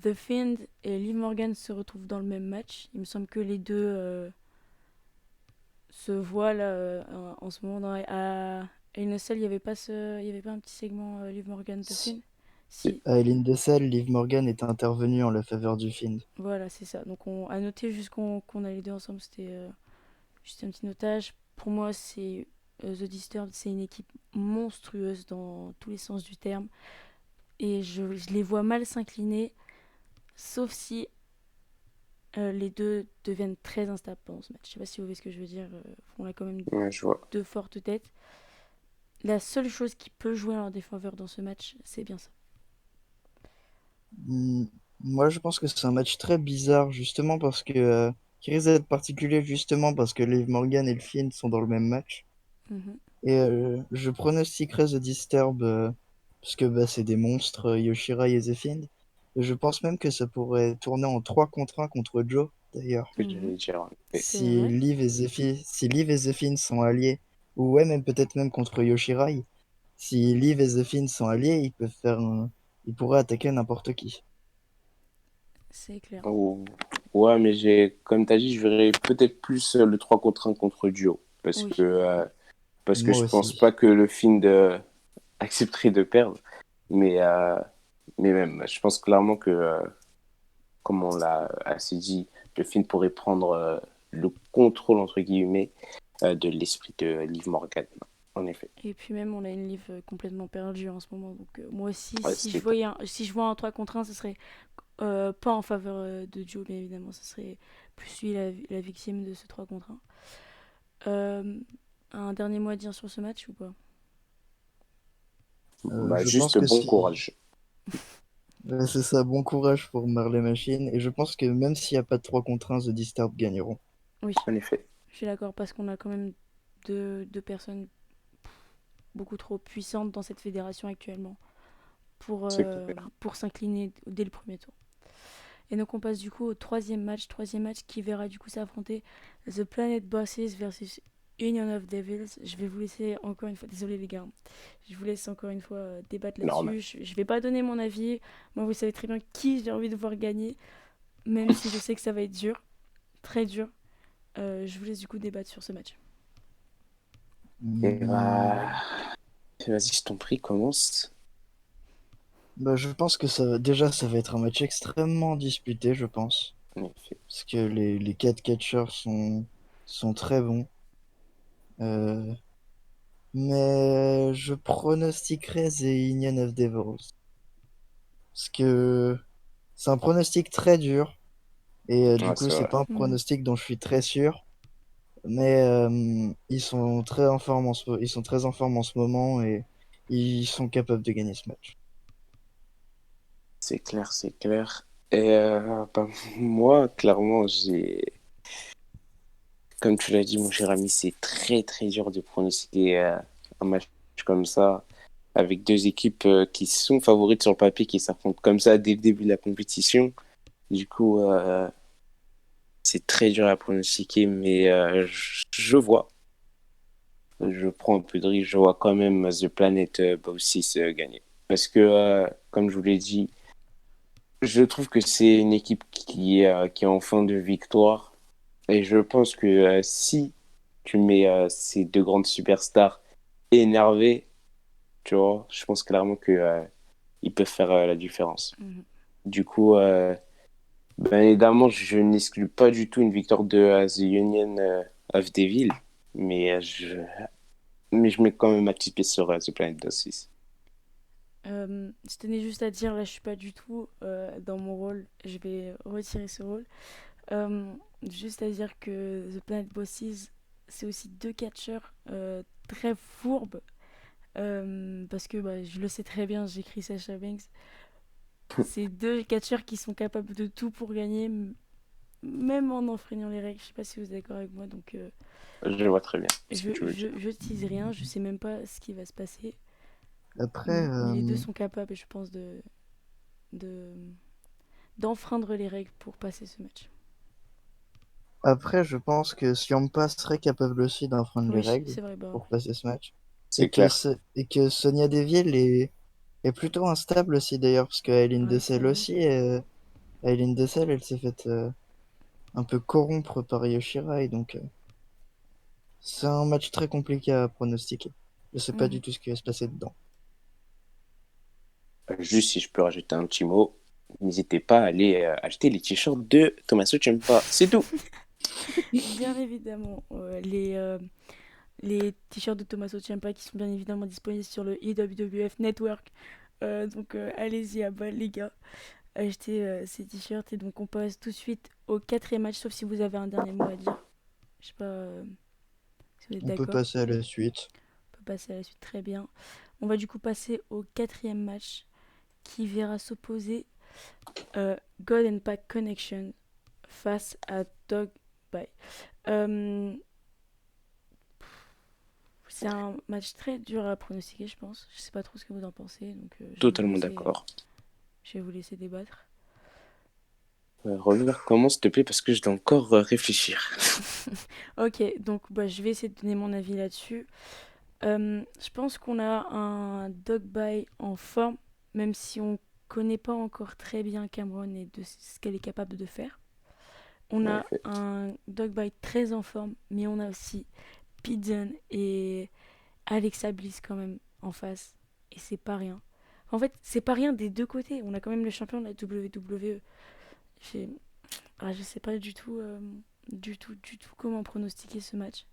[SPEAKER 1] The Fiend et Liv Morgan se retrouvent dans le même match. Il me semble que les deux se voient là en ce moment à Hell in a Cell. Il y avait pas un petit segment Liv Morgan The Fiend. Si,
[SPEAKER 3] À Hell in the Cell, Liv Morgan est intervenue en la faveur du Fiend.
[SPEAKER 1] voilà, c'est ça. Donc on a noté juste qu'on a les deux ensemble. C'était juste un petit notage. Pour moi, c'est The Disturbed, c'est une équipe monstrueuse dans tous les sens du terme. Et je les vois mal s'incliner, sauf si les deux deviennent très instables pendant ce match. Je sais pas si vous voyez ce que je veux dire. On a quand même
[SPEAKER 2] Ouais, je vois.
[SPEAKER 1] deux fortes têtes. La seule chose qui peut jouer en leur défaveur dans ce match, c'est bien ça.
[SPEAKER 3] Hmm, Moi, je pense que c'est un match très bizarre, justement parce que qui risque d'être particulier, justement parce que Liv Morgan et le Fiend sont dans le même match.
[SPEAKER 1] Mhm.
[SPEAKER 3] Et je pronostiquerais The Disturb parce que bah, c'est des monstres, Yoshirai et The Fiend. Et je pense même que ça pourrait tourner en 3 contre 1 contre Joe, d'ailleurs.
[SPEAKER 2] Ce que
[SPEAKER 1] Mhm.
[SPEAKER 2] j'allais dire. Ouais.
[SPEAKER 1] C'est vrai.
[SPEAKER 3] Si Liv et The Fiend sont alliés, ou ouais, même peut-être même contre Yoshirai, si Liv et The Fiend sont alliés, ils pourraient attaquer n'importe qui.
[SPEAKER 1] C'est clair.
[SPEAKER 2] Oh, ouais, mais comme tu as dit, je verrais peut-être plus le 3 contre un contre duo.
[SPEAKER 1] Oui.
[SPEAKER 2] parce que
[SPEAKER 3] Moi
[SPEAKER 2] je pense
[SPEAKER 3] aussi.
[SPEAKER 2] pas que le Find accepterait de perdre. Mais, mais même, je pense clairement que, comme on l'a assez dit, le Find pourrait prendre le contrôle, entre guillemets, de l'esprit de Liv Morgan. En effet.
[SPEAKER 1] Et puis même, on a une livre complètement perdue en ce moment. Donc moi aussi,
[SPEAKER 2] Ouais,
[SPEAKER 1] si je voyais si je vois un 3 contre 1, ce serait pas en faveur de Joe, bien évidemment. Ce serait plus lui la victime de ce 3 contre 1. Un dernier mot à dire sur ce match ou pas?
[SPEAKER 2] Bah,
[SPEAKER 3] Je pense
[SPEAKER 2] juste
[SPEAKER 3] que
[SPEAKER 2] bon
[SPEAKER 3] si.
[SPEAKER 2] courage.
[SPEAKER 3] C'est ça, bon courage pour Marley Machine. Et je pense que même s'il n'y a pas de 3 contre 1, The Disturbed gagneront.
[SPEAKER 1] Oui,
[SPEAKER 2] En effet,
[SPEAKER 1] je suis d'accord parce qu'on a quand même deux personnes beaucoup trop puissantes dans cette fédération actuellement
[SPEAKER 2] c'est clair.
[SPEAKER 1] pour s'incliner dès le premier tour. Et donc on passe du coup au troisième match qui verra du coup s'affronter The Planet Bosses versus Union of Devils. Je vais vous laisser encore une fois, désolé les gars, je vous laisse encore une fois débattre
[SPEAKER 2] Normal.
[SPEAKER 1] là-dessus. Je vais pas donner mon avis. Moi, vous savez très bien qui j'ai envie de voir gagner, même si je sais que ça va être dur, très dur. Je vous laisse du coup débattre sur ce match.
[SPEAKER 2] Et
[SPEAKER 3] Hmm,
[SPEAKER 2] bah, vas-y, je t'en prie, commence.
[SPEAKER 3] Bah, je pense que déjà, ça va être un match extrêmement disputé, je pense.
[SPEAKER 2] En effet.
[SPEAKER 3] Parce que les quatre catcheurs sont très bons. Euh, mais je pronostiquerais The Union of Devils. Parce que c'est un pronostic très dur. Et du
[SPEAKER 2] Ouais,
[SPEAKER 3] coup,
[SPEAKER 2] c'est
[SPEAKER 3] c'est
[SPEAKER 2] vrai.
[SPEAKER 3] pas un
[SPEAKER 1] Mhm.
[SPEAKER 3] pronostic dont je suis très sûr. Mais ils sont très en forme ils sont très en forme en ce moment et ils sont capables de gagner ce match.
[SPEAKER 2] C'est clair, c'est clair. Et bah, moi, clairement, comme tu l'as dit, mon cher ami, c'est très très dur de pronostiquer un match comme ça, avec deux équipes qui sont favorites sur le papier, qui s'affrontent comme ça dès le début de la compétition. Du coup, c'est très dur à pronostiquer, mais je vois. Je prends un peu de risque, je vois quand même The Planet Bossis gagner. Parce que, comme je vous l'ai dit, je trouve que c'est une équipe qui est en fin de victoire. Et je pense que si tu mets ces deux grandes superstars énervées, tu vois, je pense clairement que ils peuvent faire la différence.
[SPEAKER 1] Mhm.
[SPEAKER 2] Du coup, ben évidemment, je n'exclus pas du tout une victoire de The Union of Devil, mais je mets quand même ma petite pièce sur The Planet of Six.
[SPEAKER 1] Je tenais juste à dire, là je suis pas du tout dans mon rôle, je vais retirer ce rôle. Euh, Juste à dire que The Planet Bosses, c'est aussi deux catcheurs très fourbes. Parce que bah, je le sais très bien, j'écris Sasha Banks. C'est deux catcheurs qui sont capables de tout pour gagner, même en enfreignant les règles. Je sais pas si vous êtes d'accord avec moi, donc
[SPEAKER 2] Je vois très bien ce que tu veux dire.
[SPEAKER 1] je tease rien, je sais même pas ce qui va se passer.
[SPEAKER 3] Après,
[SPEAKER 1] Mais les deux sont capables, je pense, de, d'enfreindre les règles pour passer ce match.
[SPEAKER 3] après, je pense que Siampa serait capable aussi d'enfreindre les
[SPEAKER 1] Oui,
[SPEAKER 3] règles
[SPEAKER 1] c'est vrai, bah
[SPEAKER 3] pour passer ce match.
[SPEAKER 2] C'est clair.
[SPEAKER 3] Et que Sonia Deville est plutôt instable aussi d'ailleurs, parce que Aileen
[SPEAKER 1] ouais, c'est
[SPEAKER 3] Dessel
[SPEAKER 1] vrai.
[SPEAKER 3] aussi, Aileen Dessel, elle s'est faite un peu corrompre par Yoshirai, donc c'est un match très compliqué à pronostiquer. Je sais pas du
[SPEAKER 1] Mhm.
[SPEAKER 3] tout ce qui va se passer dedans.
[SPEAKER 2] Juste si je peux rajouter un petit mot, n'hésitez pas à aller acheter les t-shirts de Tommaso Ciampa. C'est tout.
[SPEAKER 1] Bien évidemment, les t-shirts de Tommaso Ciampa qui sont bien évidemment disponibles sur le IWF Network. Donc allez-y à bas les gars, achetez ces t-shirts et donc on passe tout de suite au quatrième match, sauf si vous avez un dernier mot à dire. Je sais pas si vous êtes
[SPEAKER 3] On peut
[SPEAKER 1] d'accord.
[SPEAKER 3] passer à la suite.
[SPEAKER 1] On peut passer à la suite très bien. On va du coup passer au quatrième match qui verra s'opposer God and Pack Connection face à Dog Bye. Euh, c'est un match très dur à pronostiquer, je pense. Je sais pas trop ce que vous en pensez, donc
[SPEAKER 2] Totalement d'accord.
[SPEAKER 1] je vais vous laisser débattre.
[SPEAKER 2] Revenir comment, s'il te plaît, parce que je dois encore réfléchir.
[SPEAKER 1] Ok, donc bah, je vais essayer de donner mon avis là-dessus. Je pense qu'on a un Dog Bye en forme, même si on connaît pas encore très bien Cameron et de ce qu'elle est capable de faire. On
[SPEAKER 2] En
[SPEAKER 1] a
[SPEAKER 2] effet.
[SPEAKER 1] un Dog Bye très en forme, mais on a aussi Pigeon et Alexa Bliss quand même en face. Et c'est pas rien. En fait, c'est pas rien des deux côtés. On a quand même le champion de la WWE. J'ai- je sais pas du tout comment pronostiquer ce match.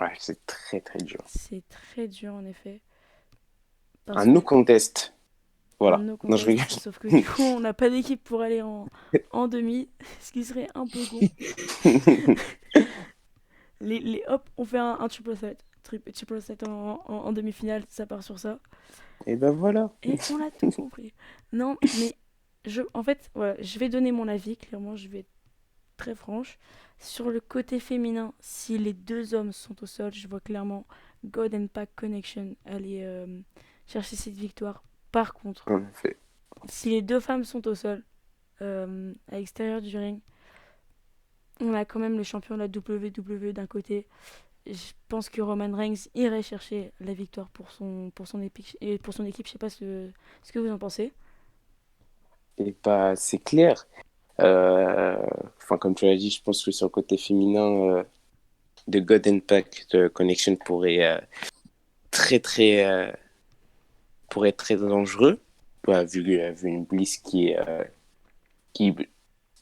[SPEAKER 2] Ouais, c'est très très dur.
[SPEAKER 1] C'est très dur en effet.
[SPEAKER 2] Un
[SPEAKER 1] Parce
[SPEAKER 2] no
[SPEAKER 1] que
[SPEAKER 2] contest.
[SPEAKER 1] un
[SPEAKER 2] Voilà.
[SPEAKER 1] no
[SPEAKER 2] Non, je rigole.
[SPEAKER 1] contest, sauf que du coup, on n'a pas d'équipe pour aller en demi, ce qui serait un peu con. Hop, on fait un triple threat. Triple threat en demi-finale, ça part sur ça.
[SPEAKER 2] Et ben voilà.
[SPEAKER 1] Et on a tout compris. Non, mais en fait, voilà, je vais donner mon avis, clairement, je vais être très franche. Sur le côté féminin, si les deux hommes sont au sol, je vois clairement God and Pack Connection aller chercher cette victoire. Par contre,
[SPEAKER 2] En effet.
[SPEAKER 1] si les deux femmes sont au sol, à l'extérieur du ring, on a quand même le champion de la WWE d'un côté. Je pense que Roman Reigns irait chercher la victoire pour son équipe. Je sais pas ce que vous en pensez.
[SPEAKER 2] Et bah, c'est clair. Enfin, comme tu l'as dit, je pense que sur le côté féminin, de God Impact Connection très très pourrait être très dangereux. Bah, vu une Bliss qui,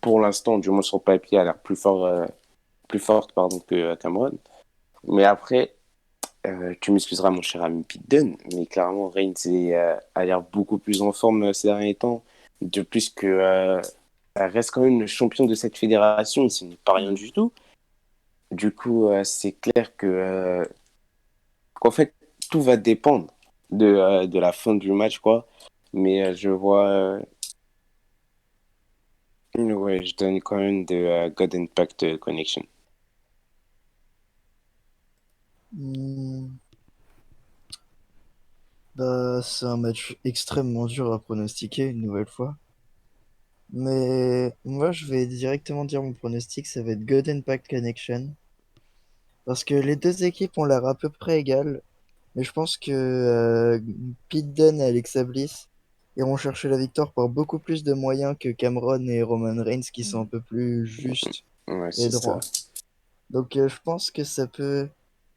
[SPEAKER 2] pour l'instant, du moins sur le papier, a l'air plus forte pardon, que Cameron. Mais après, tu m'excuseras, mon cher ami Pete Dunne, mais clairement, Reigns a l'air beaucoup plus en forme ces derniers temps. De plus que ça reste quand même le champion de cette fédération, et ce n'est pas rien
[SPEAKER 1] Mhm.
[SPEAKER 2] du tout. Du coup, c'est clair qu'en fait, tout va dépendre de la fin du match, quoi. Mais je vois, ouais, je donne quand même de God Impact Connection.
[SPEAKER 3] Hmm, Bah, c'est un match extrêmement dur à pronostiquer une nouvelle fois. Mais moi, je vais directement dire mon pronostic, ça va être God Impact Connection. Parce que les deux équipes ont l'air à peu près égales. Mais je pense que Pete Dunne et Alexa Bliss iront chercher la victoire par beaucoup plus de moyens que Cameron et Roman Reigns qui sont un
[SPEAKER 1] Mhm.
[SPEAKER 3] peu plus justes
[SPEAKER 2] Ouais,
[SPEAKER 3] et
[SPEAKER 2] c'est ça.
[SPEAKER 3] droits. Donc je pense que ça peut...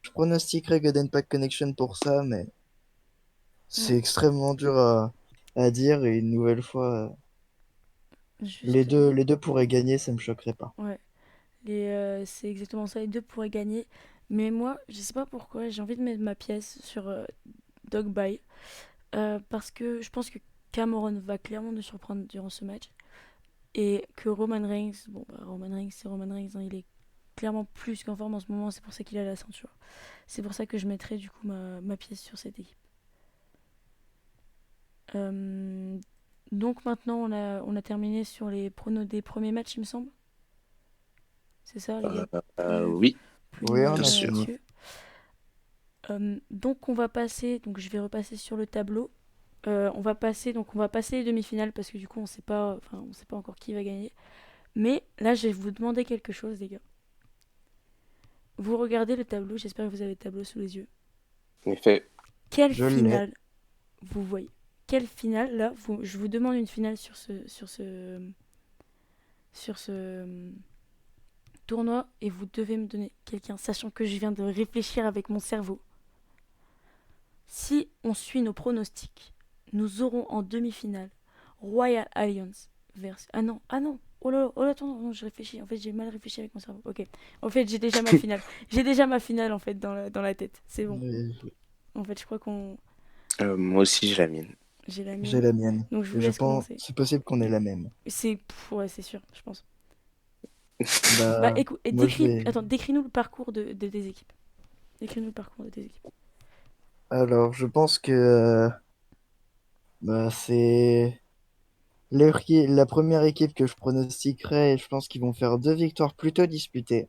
[SPEAKER 3] Je pronostiquerais God Impact Connection pour ça, mais c'est
[SPEAKER 1] Ouais,
[SPEAKER 3] extrêmement dur à dire et une nouvelle fois,
[SPEAKER 1] justement.
[SPEAKER 3] les deux pourraient gagner, ça me choquerait pas.
[SPEAKER 1] Ouais. C'est exactement ça. Les deux pourraient gagner. Mais moi, je sais pas pourquoi, j'ai envie de mettre ma pièce sur Dog Bye. Parce que je pense que Cameron va clairement nous surprendre durant ce match. Et que Roman Reigns, bon, bah, Roman Reigns, c'est Roman Reigns, hein, il est clairement plus qu'en forme en ce moment, c'est pour ça qu'il a la ceinture. C'est pour ça que je mettrai du coup ma pièce sur cette équipe. Euh, donc maintenant, on a terminé sur les pronos des premiers matchs, il me semble. C'est ça, les gars?
[SPEAKER 2] Oui,
[SPEAKER 1] Plus de
[SPEAKER 3] Oui, on
[SPEAKER 2] bien
[SPEAKER 3] a
[SPEAKER 1] malin
[SPEAKER 2] sûr.
[SPEAKER 3] fini.
[SPEAKER 1] là-dessus. Donc on va passer, donc je vais repasser sur le tableau. On va passer les demi-finales parce que du coup on sait pas encore qui va gagner. Mais là je vais vous demander quelque chose les gars. Vous regardez le tableau, j'espère que vous avez le tableau sous les yeux.
[SPEAKER 2] En effet,
[SPEAKER 1] Quelle
[SPEAKER 3] Je l'ai.
[SPEAKER 1] finale vous voyez? Quelle finale là je vous demande une finale sur ce tournoi et vous devez me donner quelqu'un, sachant que je viens de réfléchir avec mon cerveau. Si on suit nos pronostics, nous aurons en demi-finale Royal Alliance versus... ah non, oh là, attends, non, je réfléchis. En fait, j'ai mal réfléchi avec mon cerveau. Ok. En fait, j'ai déjà ma finale. J'ai déjà ma finale, en fait, dans la tête. C'est bon.
[SPEAKER 3] Euh,
[SPEAKER 1] En fait, je crois qu'on...
[SPEAKER 2] moi aussi j'ai la mienne.
[SPEAKER 1] J'ai la
[SPEAKER 3] J'ai
[SPEAKER 1] mienne.
[SPEAKER 3] la mienne.
[SPEAKER 1] Donc, je vous
[SPEAKER 3] Et je
[SPEAKER 1] laisse
[SPEAKER 3] pense,
[SPEAKER 1] commencer.
[SPEAKER 3] c'est possible qu'on ait la même.
[SPEAKER 1] Ouais, c'est sûr, je pense. Bah,
[SPEAKER 3] Bah,
[SPEAKER 1] écoute,
[SPEAKER 3] moi je vais.
[SPEAKER 1] décris-nous le parcours de tes équipes. Décris-nous le parcours de tes équipes.
[SPEAKER 3] Alors, je pense que bah, c'est la première équipe que je pronostiquerais. Je pense qu'ils vont faire deux victoires plutôt disputées.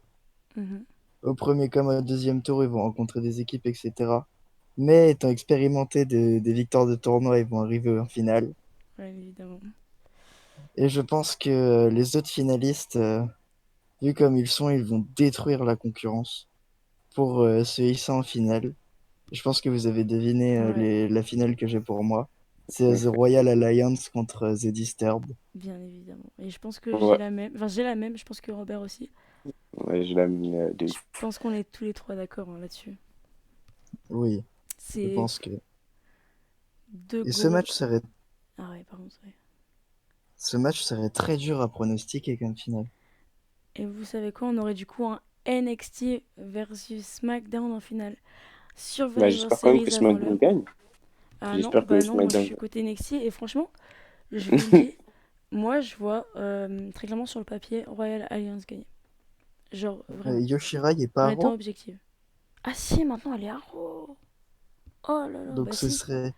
[SPEAKER 1] Mhm.
[SPEAKER 3] Au premier comme au deuxième tour, ils vont rencontrer des équipes, etc. Mais étant expérimentés des victoires de tournoi, ils vont arriver en finale.
[SPEAKER 1] Ouais, évidemment.
[SPEAKER 3] Et je pense que les autres finalistes, vu comme ils sont, ils vont détruire la concurrence pour se hisser en finale. Je pense que vous avez deviné
[SPEAKER 1] Ouais,
[SPEAKER 3] la finale que j'ai pour moi.
[SPEAKER 2] En
[SPEAKER 3] C'est The
[SPEAKER 2] effet.
[SPEAKER 3] Royal Alliance contre The Disturbed.
[SPEAKER 1] bien évidemment. Et je pense que j'ai
[SPEAKER 2] Ouais,
[SPEAKER 1] la même. Enfin, j'ai la même, je pense que Robert aussi.
[SPEAKER 2] ouais, j'ai la mienne de
[SPEAKER 1] Je
[SPEAKER 2] ouf.
[SPEAKER 1] pense qu'on est tous les trois d'accord hein, là-dessus.
[SPEAKER 3] Oui, je
[SPEAKER 1] C'est
[SPEAKER 3] pense que.
[SPEAKER 1] deux
[SPEAKER 3] Et ce
[SPEAKER 1] gros.
[SPEAKER 3] match serait,
[SPEAKER 1] Ah ouais, par contre, ouais.
[SPEAKER 3] ce match serait très dur à pronostiquer comme finale.
[SPEAKER 1] Et vous savez quoi? On aurait du coup un NXT versus SmackDown en finale.
[SPEAKER 2] Bah,
[SPEAKER 1] Survivor
[SPEAKER 2] j'espère quand même que
[SPEAKER 1] Series avant
[SPEAKER 2] SmackDown
[SPEAKER 1] l'heure.
[SPEAKER 2] gagne.
[SPEAKER 1] Ah non,
[SPEAKER 2] J'espère que
[SPEAKER 1] bah non, moi je
[SPEAKER 2] SmackDown
[SPEAKER 1] suis
[SPEAKER 2] gagne.
[SPEAKER 1] côté NXT et franchement, je vous le dis, moi je vois très clairement sur le papier Royal Alliance gagner. Genre vraiment,
[SPEAKER 3] Yoshirai est
[SPEAKER 1] en
[SPEAKER 3] pas
[SPEAKER 1] étant
[SPEAKER 3] Raw,
[SPEAKER 1] objective. Ah si, maintenant elle est à Raw. Oh là là,
[SPEAKER 3] donc
[SPEAKER 1] bah si.
[SPEAKER 3] ce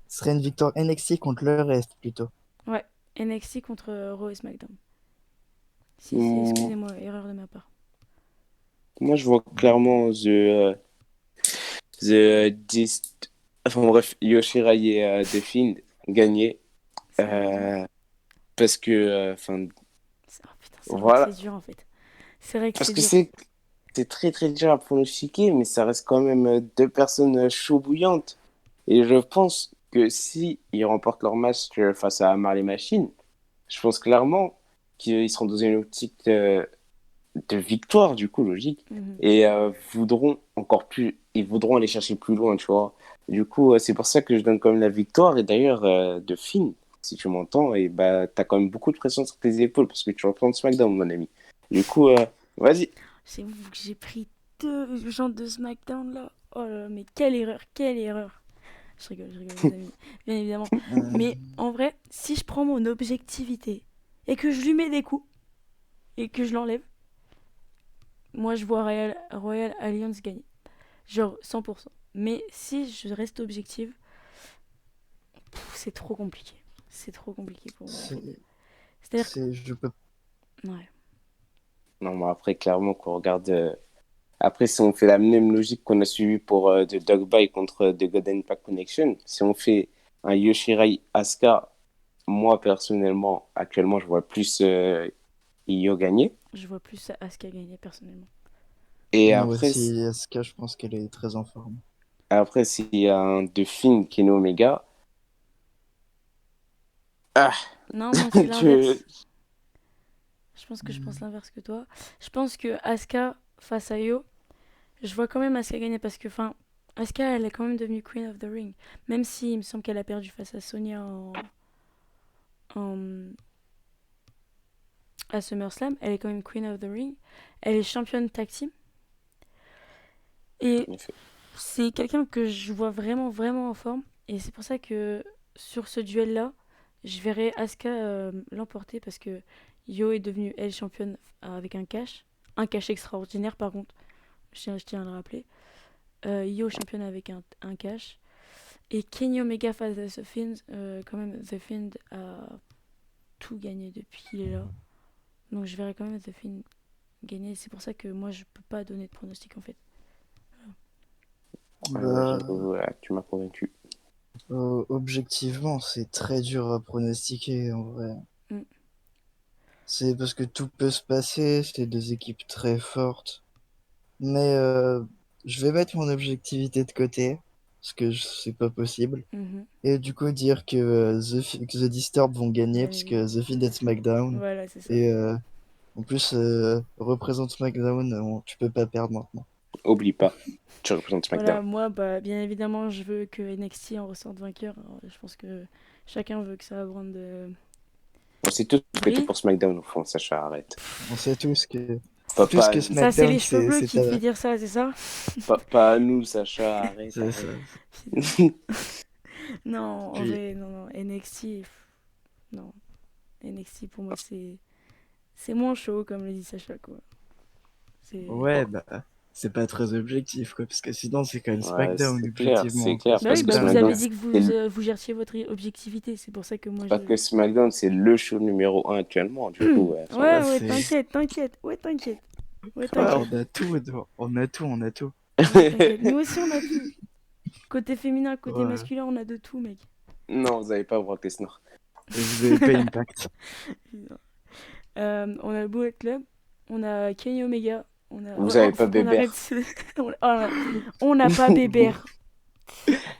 [SPEAKER 3] serait une victoire NXT contre le reste plutôt.
[SPEAKER 1] Ouais, NXT contre Raw et SmackDown. Si, si,
[SPEAKER 2] Hmm,
[SPEAKER 1] excusez-moi, erreur de ma part.
[SPEAKER 2] Moi, je vois clairement enfin bref, Yoshirai et The Fiend gagner.
[SPEAKER 1] Sérieusement?
[SPEAKER 2] Euh, parce que, enfin,
[SPEAKER 1] Oh putain, c'est vrai que c'est
[SPEAKER 2] voilà.
[SPEAKER 1] dur en fait. C'est vrai que
[SPEAKER 2] Parce
[SPEAKER 1] c'est
[SPEAKER 2] que
[SPEAKER 1] dur.
[SPEAKER 2] c'est très très dur à pronostiquer, mais ça reste quand même deux personnes chaud bouillantes. Et je pense que si ils remportent leur match face à Marley Machine, je pense clairement qu'ils seront dans une optique de victoire, du coup, logique,
[SPEAKER 1] Mhm.
[SPEAKER 2] et ils voudront aller chercher plus loin, tu vois. Du coup, c'est pour ça que je donne quand même la victoire. Et d'ailleurs, de Finn, si tu m'entends, et bah, t'as quand même beaucoup de pression sur tes épaules parce que tu reprends SmackDown, mon ami. Du coup, vas-y.
[SPEAKER 1] C'est vous que j'ai pris deux gens de SmackDown là. Oh là là, mais quelle erreur, quelle erreur. Je rigole les amis, bien évidemment.
[SPEAKER 3] Euh,
[SPEAKER 1] Mais en vrai, si je prends mon objectivité et que je lui mets des coups et que je l'enlève, moi je vois Royal Alliance gagner. Genre 100%. Mais si je reste objective, c'est trop compliqué. C'est trop compliqué pour moi en fait.
[SPEAKER 3] c'est,
[SPEAKER 1] C'est-à-dire que...
[SPEAKER 3] je peux.
[SPEAKER 1] Ouais.
[SPEAKER 2] Non, mais après, clairement, qu'on regarde. Après, si on fait la même logique qu'on a suivie pour The Dog Bite contre The God Impact Connection, si on fait un Yoshirai Asuka, moi personnellement, actuellement, je vois plus Io gagner.
[SPEAKER 1] Je vois plus Asuka gagner personnellement.
[SPEAKER 2] Et
[SPEAKER 3] Moi aussi, Asuka, je pense qu'elle est très en forme.
[SPEAKER 2] après s'il y a un de Finn Kenny Omega, ah,
[SPEAKER 1] Non, moi c'est
[SPEAKER 2] je...
[SPEAKER 1] l'inverse. Je pense que je pense l'inverse que toi. Je pense que Asuka face à Io, je vois quand même Asuka gagner parce que, enfin, Asuka, elle est quand même devenue Queen of the Ring. Même si il me semble qu'elle a perdu face à Sonya en- à SummerSlam, elle est quand même Queen of the Ring. Elle est championne tag team. Et
[SPEAKER 2] En effet.
[SPEAKER 1] c'est quelqu'un que je vois vraiment, vraiment en forme. Et c'est pour ça que sur ce duel-là, je verrais Asuka l'emporter parce que Io est devenue, elle, championne avec un cash. Un cash extraordinaire, par contre. Je tiens à le rappeler. Io championne avec un cash. Et Kenny Omega face à The Fiend, quand même, The Fiend a tout gagné depuis qu'il est là. Donc je verrai quand même The Fiend gagner. C'est pour ça que moi je peux pas donner de pronostic en fait.
[SPEAKER 2] Ouais, ouais,
[SPEAKER 3] Bah,
[SPEAKER 2] j'avoue, tu m'as convaincu.
[SPEAKER 3] objectivement, c'est très dur à pronostiquer en vrai.
[SPEAKER 1] Mm.
[SPEAKER 3] C'est parce que tout peut se passer, c'est deux équipes très fortes. Mais je vais mettre mon objectivité de côté, parce que c'est pas possible.
[SPEAKER 1] Mhm.
[SPEAKER 3] Et du coup dire que que The Disturbed vont gagner,
[SPEAKER 1] Bien
[SPEAKER 3] parce que
[SPEAKER 1] évidemment.
[SPEAKER 3] The Fiend est SmackDown.
[SPEAKER 1] Voilà, c'est ça.
[SPEAKER 3] Et en plus, représente SmackDown, tu peux pas perdre maintenant.
[SPEAKER 2] Oublie pas, tu représentes SmackDown.
[SPEAKER 1] Voilà, moi, bah, bien évidemment, je veux que NXT en ressorte vainqueur. Alors, je pense que chacun veut que ça brande
[SPEAKER 2] On sait tous que t'es
[SPEAKER 1] brille.
[SPEAKER 2] pour SmackDown au fond, Sacha, arrête.
[SPEAKER 3] On sait tous
[SPEAKER 2] Pas,
[SPEAKER 3] que
[SPEAKER 1] Ça, c'est les
[SPEAKER 3] SmackDown,
[SPEAKER 1] cheveux bleus
[SPEAKER 3] c'est
[SPEAKER 1] qui te fait dire ça, c'est ça?
[SPEAKER 2] pas à nous, Sacha, arrête,
[SPEAKER 3] c'est
[SPEAKER 2] arrête.
[SPEAKER 3] ça.
[SPEAKER 1] Putain. Non, en
[SPEAKER 3] Puis,
[SPEAKER 1] vrai, non, non. NXT, non. NXT, pour moi, c'est moins chaud, comme le dit Sacha, quoi. C'est...
[SPEAKER 3] ouais, bah, c'est pas très objectif, quoi, parce que sinon, c'est quand même
[SPEAKER 2] Ouais,
[SPEAKER 3] SmackDown,
[SPEAKER 2] c'est
[SPEAKER 3] objectivement, quoi.
[SPEAKER 2] clair,
[SPEAKER 1] Bah oui,
[SPEAKER 2] parce que
[SPEAKER 1] bah vous
[SPEAKER 3] SmackDown,
[SPEAKER 1] avez
[SPEAKER 2] SmackDown,
[SPEAKER 1] dit que
[SPEAKER 2] c'est
[SPEAKER 1] vous gériez votre objectivité. C'est pour ça que moi,
[SPEAKER 2] pas
[SPEAKER 1] je...
[SPEAKER 2] que SmackDown, c'est le show numéro 1 actuellement, du coup, ouais, enfin,
[SPEAKER 1] Ouais,
[SPEAKER 3] ouais,
[SPEAKER 1] ouais,
[SPEAKER 3] c'est,
[SPEAKER 1] t'inquiète, t'inquiète. Ouais, t'inquiète. Ouais,
[SPEAKER 3] ouais,
[SPEAKER 1] t'inquiète.
[SPEAKER 3] on a tout, on a tout, on a tout.
[SPEAKER 1] Ouais, t'inquiète. Nous aussi, on a tout. Côté féminin, côté
[SPEAKER 3] Ouais.
[SPEAKER 1] masculin, on a de tout, mec.
[SPEAKER 2] Non, vous avez pas Brock Lesnar.
[SPEAKER 3] Et vous avez pas Impact.
[SPEAKER 1] On a le Bullet Club, on a Kenny Omega, on a...
[SPEAKER 2] Vous
[SPEAKER 1] Ouais, oh,
[SPEAKER 2] avez pas
[SPEAKER 1] faut qu'on arrête...
[SPEAKER 2] Bébert.
[SPEAKER 1] on n'a pas Bébert.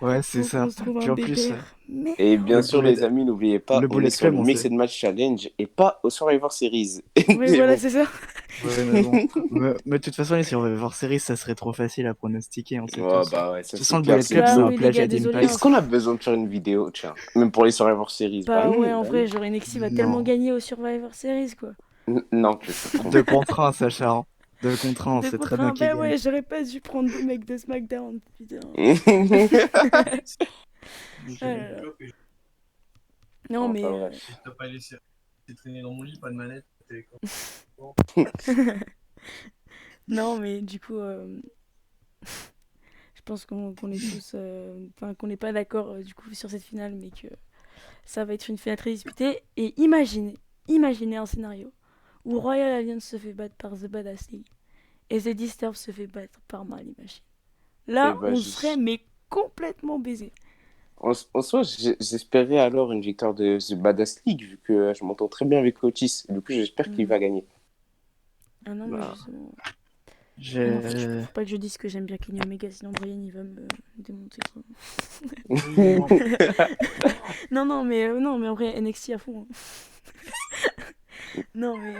[SPEAKER 3] Ouais, c'est
[SPEAKER 1] Donc
[SPEAKER 3] ça.
[SPEAKER 1] on se trouve un
[SPEAKER 3] Puis en plus,
[SPEAKER 1] pépère. Mais
[SPEAKER 2] Et bien
[SPEAKER 3] le
[SPEAKER 2] sûr,
[SPEAKER 3] bullet,
[SPEAKER 2] les amis, n'oubliez pas,
[SPEAKER 3] le
[SPEAKER 2] on est
[SPEAKER 3] bullet
[SPEAKER 2] sur
[SPEAKER 3] club,
[SPEAKER 2] le
[SPEAKER 3] on
[SPEAKER 2] Mix
[SPEAKER 3] sait.
[SPEAKER 2] and Match Challenge et pas au Survivor Series.
[SPEAKER 1] oui,
[SPEAKER 2] Mais
[SPEAKER 1] voilà,
[SPEAKER 2] bon,
[SPEAKER 1] c'est ça.
[SPEAKER 3] Ouais, mais bon. Mais de toute façon, les Survivor Series, ça serait trop facile à pronostiquer, on sait
[SPEAKER 2] ouais,
[SPEAKER 3] tous.
[SPEAKER 2] bah ouais,
[SPEAKER 3] De
[SPEAKER 2] ça
[SPEAKER 3] toute façon,
[SPEAKER 2] c'est
[SPEAKER 3] le
[SPEAKER 2] clair,
[SPEAKER 3] bullet
[SPEAKER 2] c'est
[SPEAKER 3] club,
[SPEAKER 1] Bah
[SPEAKER 3] c'est
[SPEAKER 2] chaud.
[SPEAKER 3] un
[SPEAKER 1] oui, les gars,
[SPEAKER 3] plagiat
[SPEAKER 1] désolé, hein.
[SPEAKER 2] Est-ce
[SPEAKER 3] d'Impact.
[SPEAKER 2] qu'on a besoin de faire une vidéo, tiens, même pour les Survivor Series? Bah
[SPEAKER 1] Bah ouais,
[SPEAKER 2] non,
[SPEAKER 1] en
[SPEAKER 2] bah
[SPEAKER 1] vrai,
[SPEAKER 2] non.
[SPEAKER 1] genre NXT va tellement
[SPEAKER 3] Non.
[SPEAKER 1] gagner au Survivor Series, quoi.
[SPEAKER 2] Non, tu te trompes.
[SPEAKER 3] 2 contre 1, Sacha, hein. 2 contre 1, on
[SPEAKER 1] Deux
[SPEAKER 3] sait très
[SPEAKER 1] contre
[SPEAKER 3] bien
[SPEAKER 1] un,
[SPEAKER 3] qui
[SPEAKER 1] bah
[SPEAKER 3] gagne.
[SPEAKER 1] ouais, j'aurais pas dû prendre deux mecs de SmackDown, putain. Ah là là. Non, mais
[SPEAKER 2] Enfin bref.
[SPEAKER 1] non, mais du coup, je pense qu'on est tous, enfin, qu'on n'est pas d'accord du coup sur cette finale, mais que ça va être une finale très disputée. Et imaginez un scénario où Royal Alliance se fait battre par The Badass League et The Disturbed se fait battre par Marley Machine.
[SPEAKER 2] Et
[SPEAKER 1] Là,
[SPEAKER 2] bah,
[SPEAKER 1] on serait mais complètement baisé.
[SPEAKER 2] en soi, j'espérais alors une victoire de The Badass League, vu que je m'entends très bien avec Otis. Du coup, j'espère qu'il
[SPEAKER 1] Mhm.
[SPEAKER 2] va gagner.
[SPEAKER 1] Ah non, mais
[SPEAKER 3] Bah,
[SPEAKER 1] justement. Ah non,
[SPEAKER 3] j'ai...
[SPEAKER 1] faut pas que je dise que j'aime bien Kenny Omega, sinon Brian il va me démonter, quoi. Non, non, mais en vrai, NXT à fond, hein. Non, mais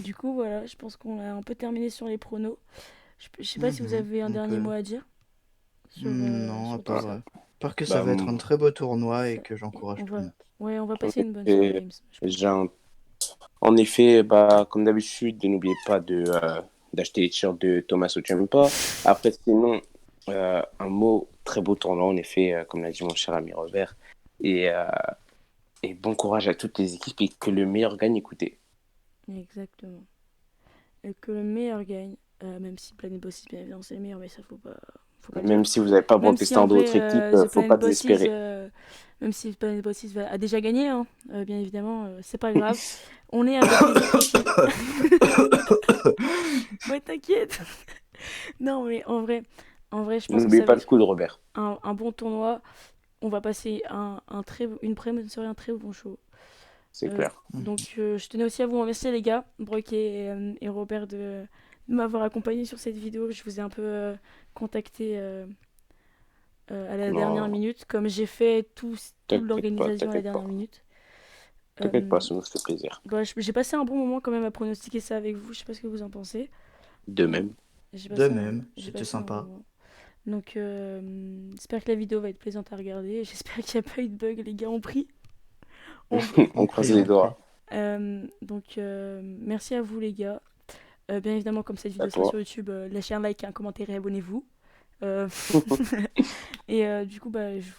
[SPEAKER 1] du coup, voilà, je pense qu'on a un peu terminé sur les pronos. Je sais pas si vous avez un
[SPEAKER 3] On
[SPEAKER 1] dernier
[SPEAKER 3] peut...
[SPEAKER 1] mot à dire
[SPEAKER 3] Non, à
[SPEAKER 1] sur tout
[SPEAKER 2] Bah,
[SPEAKER 1] ça.
[SPEAKER 3] part que ça
[SPEAKER 2] bah,
[SPEAKER 3] va être un très beau tournoi et
[SPEAKER 1] Ça-
[SPEAKER 3] que j'encourage
[SPEAKER 1] on
[SPEAKER 3] tout le
[SPEAKER 1] va,
[SPEAKER 3] monde.
[SPEAKER 1] ouais, on va
[SPEAKER 2] en
[SPEAKER 1] passer une bonne soirée
[SPEAKER 2] effet,
[SPEAKER 1] Games, je pense.
[SPEAKER 2] j'ai un- en effet, bah, comme d'habitude, n'oubliez pas d'acheter les t-shirts de Thomas Ciampa. Après, sinon, un mot, très beau tournoi, en effet, comme l'a dit mon cher ami Robert. Et, euh, et bon courage à toutes les équipes et que le meilleur gagne, écoutez.
[SPEAKER 1] Exactement. Et que le meilleur gagne, même si Planet Bosses, bien évidemment, c'est le meilleur, mais ça, faut pas le
[SPEAKER 2] Même
[SPEAKER 1] dire.
[SPEAKER 2] si vous n'avez pas
[SPEAKER 1] Même
[SPEAKER 2] broadcasté
[SPEAKER 1] si en
[SPEAKER 2] en
[SPEAKER 1] vrai,
[SPEAKER 2] d'autres équipes,
[SPEAKER 1] The
[SPEAKER 2] faut pas
[SPEAKER 1] Planet Bosses,
[SPEAKER 2] désespérer.
[SPEAKER 1] même si Planet Bosses a déjà gagné, hein, bien évidemment, c'est pas grave. On est avec les équipes. Ouais, t'inquiète. Non, mais en vrai, je pense que
[SPEAKER 2] N'oubliez
[SPEAKER 1] ça va
[SPEAKER 2] pas le
[SPEAKER 1] être
[SPEAKER 2] coup de Robert.
[SPEAKER 1] un bon tournoi. On va passer une très soirée, un très bon show.
[SPEAKER 2] C'est clair.
[SPEAKER 1] Donc, je tenais aussi à vous remercier, les gars, Brock et Robert, de m'avoir accompagné sur cette vidéo. Je vous ai un peu contacté à la dernière
[SPEAKER 2] Non,
[SPEAKER 1] minute, comme j'ai fait toute
[SPEAKER 2] t'inquiète pas,
[SPEAKER 1] l'organisation à la
[SPEAKER 2] t'inquiète pas.
[SPEAKER 1] dernière minute.
[SPEAKER 2] T'inquiète pas,
[SPEAKER 1] Euh,
[SPEAKER 2] ça nous fait plaisir.
[SPEAKER 1] bah, j'ai passé un bon moment quand même à pronostiquer ça avec vous. Je sais pas ce que vous en pensez.
[SPEAKER 2] De
[SPEAKER 1] Euh,
[SPEAKER 2] même.
[SPEAKER 3] De même,
[SPEAKER 1] j'ai
[SPEAKER 3] c'était
[SPEAKER 1] passé un bon
[SPEAKER 3] sympa.
[SPEAKER 1] moment. Donc, j'espère que la vidéo va être plaisante à regarder. J'espère qu'il n'y a pas eu de bug, les gars ont pris. On prie.
[SPEAKER 2] On
[SPEAKER 3] On
[SPEAKER 2] croise
[SPEAKER 3] prie,
[SPEAKER 2] les
[SPEAKER 3] on prie.
[SPEAKER 2] doigts.
[SPEAKER 1] Donc, merci à vous, les gars. Bien évidemment, comme cette
[SPEAKER 2] À
[SPEAKER 1] vidéo sera
[SPEAKER 2] toi.
[SPEAKER 1] sur YouTube, lâchez un like, un commentaire et abonnez-vous. Euh, et du coup, bah, je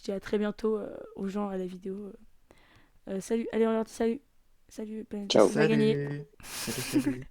[SPEAKER 1] dis à très bientôt aux gens à la vidéo. Salut, allez, on leur dit salut. Salut, Planète
[SPEAKER 2] Ciao.
[SPEAKER 1] Bosses va gagner.
[SPEAKER 3] Salut! Salut, salut!